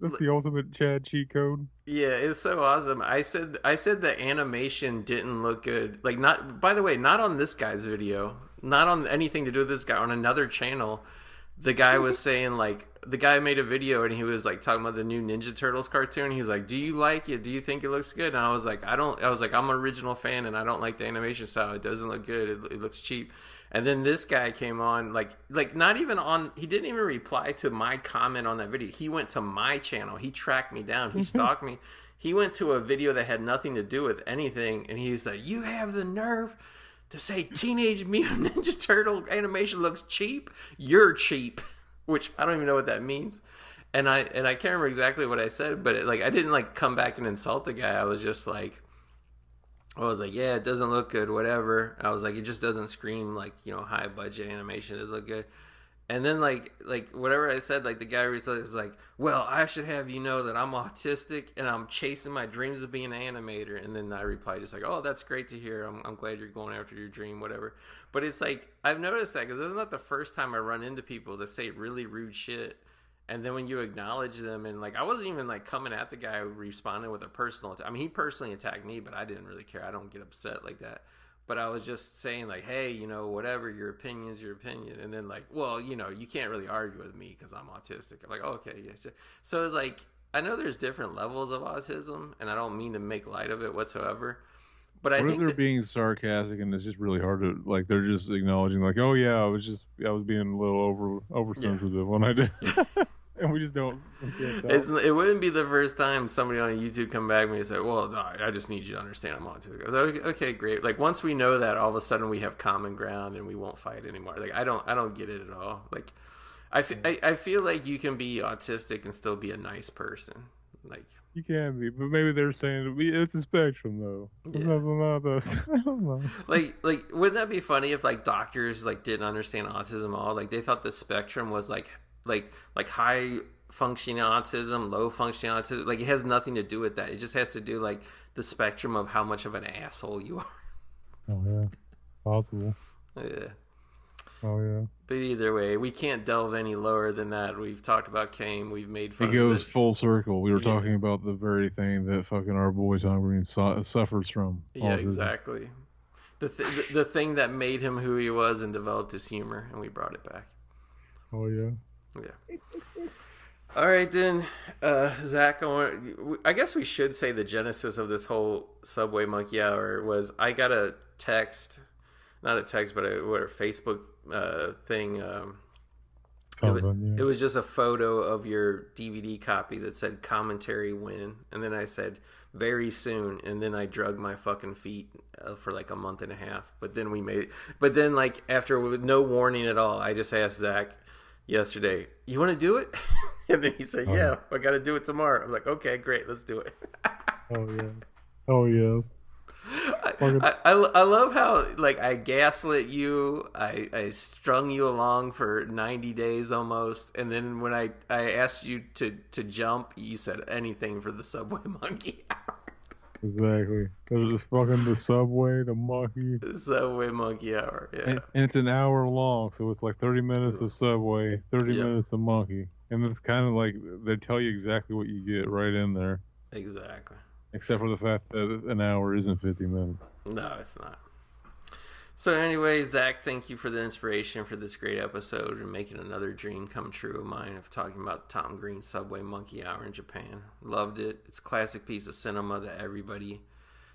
That's the ultimate Chad cheat code. Yeah, it's so awesome. I said the animation didn't look good. By the way, not on this guy's video, not on anything to do with this guy. On another channel, the guy was saying the guy made a video and he was talking about the new Ninja Turtles cartoon. He was like, "Do you like it? Do you think it looks good?" And I was like, I'm an original fan and I don't like the animation style. It doesn't look good. It looks cheap. And then this guy came on, not even on, he didn't even reply to my comment on that video. He went to my channel. He tracked me down. He stalked me. He went to a video that had nothing to do with anything. And he was like, "You have the nerve to say Teenage Mutant Ninja Turtle animation looks cheap? You're cheap." Which I don't even know what that means. And I can't remember exactly what I said, but I didn't come back and insult the guy. I was just yeah, it doesn't look good, whatever. I was like, it just doesn't scream high budget animation. It doesn't look good. And then whatever I said, the guy was like, "Well, I should have you know that I'm autistic and I'm chasing my dreams of being an animator." And then I replied just "Oh, that's great to hear. I'm glad you're going after your dream, whatever." But it's I've noticed that because this is not the first time I run into people that say really rude shit. And then when you acknowledge them, and I wasn't even coming at the guy who responded with a personal attack. I mean, he personally attacked me, but I didn't really care. I don't get upset like that. But I was just saying hey, whatever, your opinion is your opinion. And then well, you can't really argue with me because I'm autistic. I'm like, oh, okay, yeah. So it's I know there's different levels of autism, and I don't mean to make light of it whatsoever. But I think they're being sarcastic, and it's just really hard to they're just acknowledging oh yeah, I was being a little oversensitive when I did. And we just don't. It wouldn't be the first time somebody on YouTube come back to me and say, "Well, no, I just need you to understand I'm autistic." I was like, okay, great. Once we know that, all of a sudden we have common ground and we won't fight anymore. I don't get it at all. I feel like you can be autistic and still be a nice person. You can be, but maybe they're saying it's a spectrum though. Yeah. That's not I don't know. Wouldn't that be funny if doctors didn't understand autism at all? They thought the spectrum was like high functioning autism, low functioning autism. It has nothing to do with that. It just has to do the spectrum of how much of an asshole you are. Oh yeah, possible. Yeah. Oh yeah. But either way, we can't delve any lower than that. We've talked about Kane. We've made fun. It goes full circle. We were talking about the very thing that fucking our boy Tom Green suffers from. Yeah, exactly. The thing that made him who he was and developed his humor, and we brought it back. Oh yeah. Yeah. All right then, Zach. I guess we should say the genesis of this whole Subway Monkey Hour was I got a text, not a text, but a Facebook thing. Something, It was just a photo of your DVD copy that said commentary win, and then I said very soon, and then I drug my fucking feet for like a month and a half. But then we made it. But then, like, after with no warning at all, I just asked Zach yesterday, "You want to do it?" And then he said, "Yeah, I got to do it tomorrow." I'm like, "Okay, great, let's do it." Oh yeah. Oh yes. I love how, like, I gaslit you, I strung you along for 90 days almost, and then when I asked you to jump, you said anything for the Subway Monkey Hour. Exactly. It was just fucking the Subway, the Monkey. The Subway Monkey Hour, yeah. And it's an hour long, so it's like 30 minutes of Subway, 30 Yep. minutes of Monkey. And it's kind of like they tell you exactly what you get right in there. Exactly. Except for the fact that an hour isn't 50 minutes. No, it's not. So anyway, Zach, thank you for the inspiration for this great episode and making another dream come true of mine of talking about Tom Green's Subway Monkey Hour in Japan. Loved it. It's a classic piece of cinema that everybody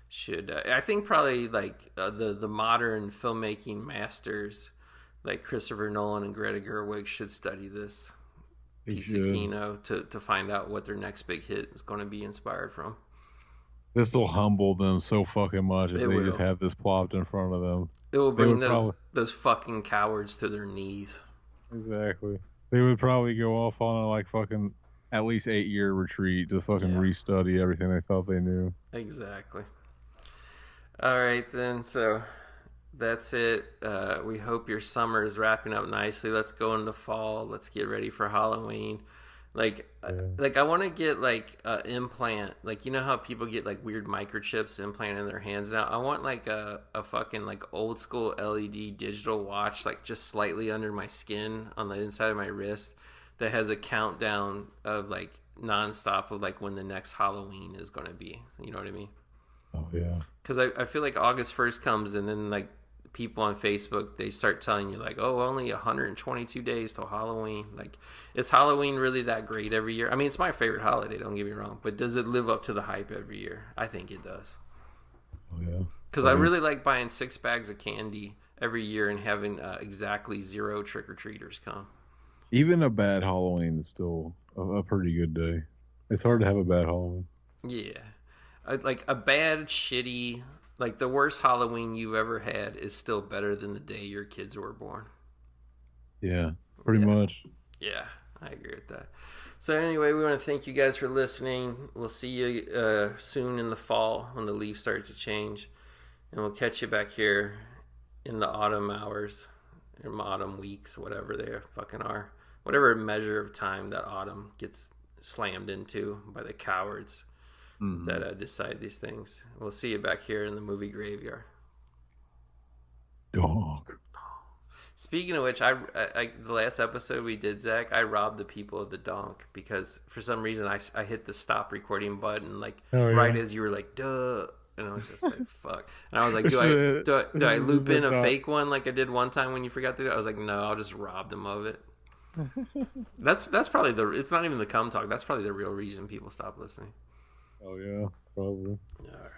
should... I think probably like the modern filmmaking masters like Christopher Nolan and Greta Gerwig should study this piece of kino to find out what their next big hit is going to be inspired from. This will humble them so fucking much if It they will. just have this plopped in front of them. It will bring would those fucking cowards to their knees. Exactly. They would probably go off on a like fucking at least 8-year retreat to fucking restudy everything they thought they knew. Exactly. All right then, so that's it. We hope your summer is wrapping up nicely. Let's go into fall. Let's get ready for Halloween. Like I want to get like an implant. Like, you know how people get like weird microchips implanted in their hands now? I want like a fucking like old school LED digital watch, like just slightly under my skin on the inside of my wrist, that has a countdown of like nonstop of like when the next Halloween is going to be. You know what I mean? Oh yeah. Because I feel like August 1st comes and then like people on Facebook, they start telling you like, oh, only 122 days till Halloween. Like, is Halloween really that great every year? I mean, it's my favorite holiday, don't get me wrong, but does it live up to the hype every year? I think it does. Oh yeah. Because I really like buying 6 bags of candy every year and having exactly 0 trick-or-treaters come. Even a bad Halloween is still a pretty good day. It's hard to have a bad Halloween. Yeah. Like a bad, shitty... Like, the worst Halloween you've ever had is still better than the day your kids were born. Yeah, pretty much. Yeah, I agree with that. So anyway, we want to thank you guys for listening. We'll see you soon in the fall when the leaves start to change. And we'll catch you back here in the autumn hours, or autumn weeks, whatever they fucking are. Whatever measure of time that autumn gets slammed into by the cowards. That decide these things. We'll see you back here in the movie graveyard. Dog. Speaking of which, I the last episode we did, Zach, I robbed the people of the donk because for some reason I hit the stop recording button right as you were like, duh. And I was just like, fuck. And I was like, do I loop in a fake one like I did one time when you forgot to do it? I was like, no, I'll just rob them of it. That's probably it's not even the cum talk. That's probably the real reason people stop listening. Oh yeah, probably. All right.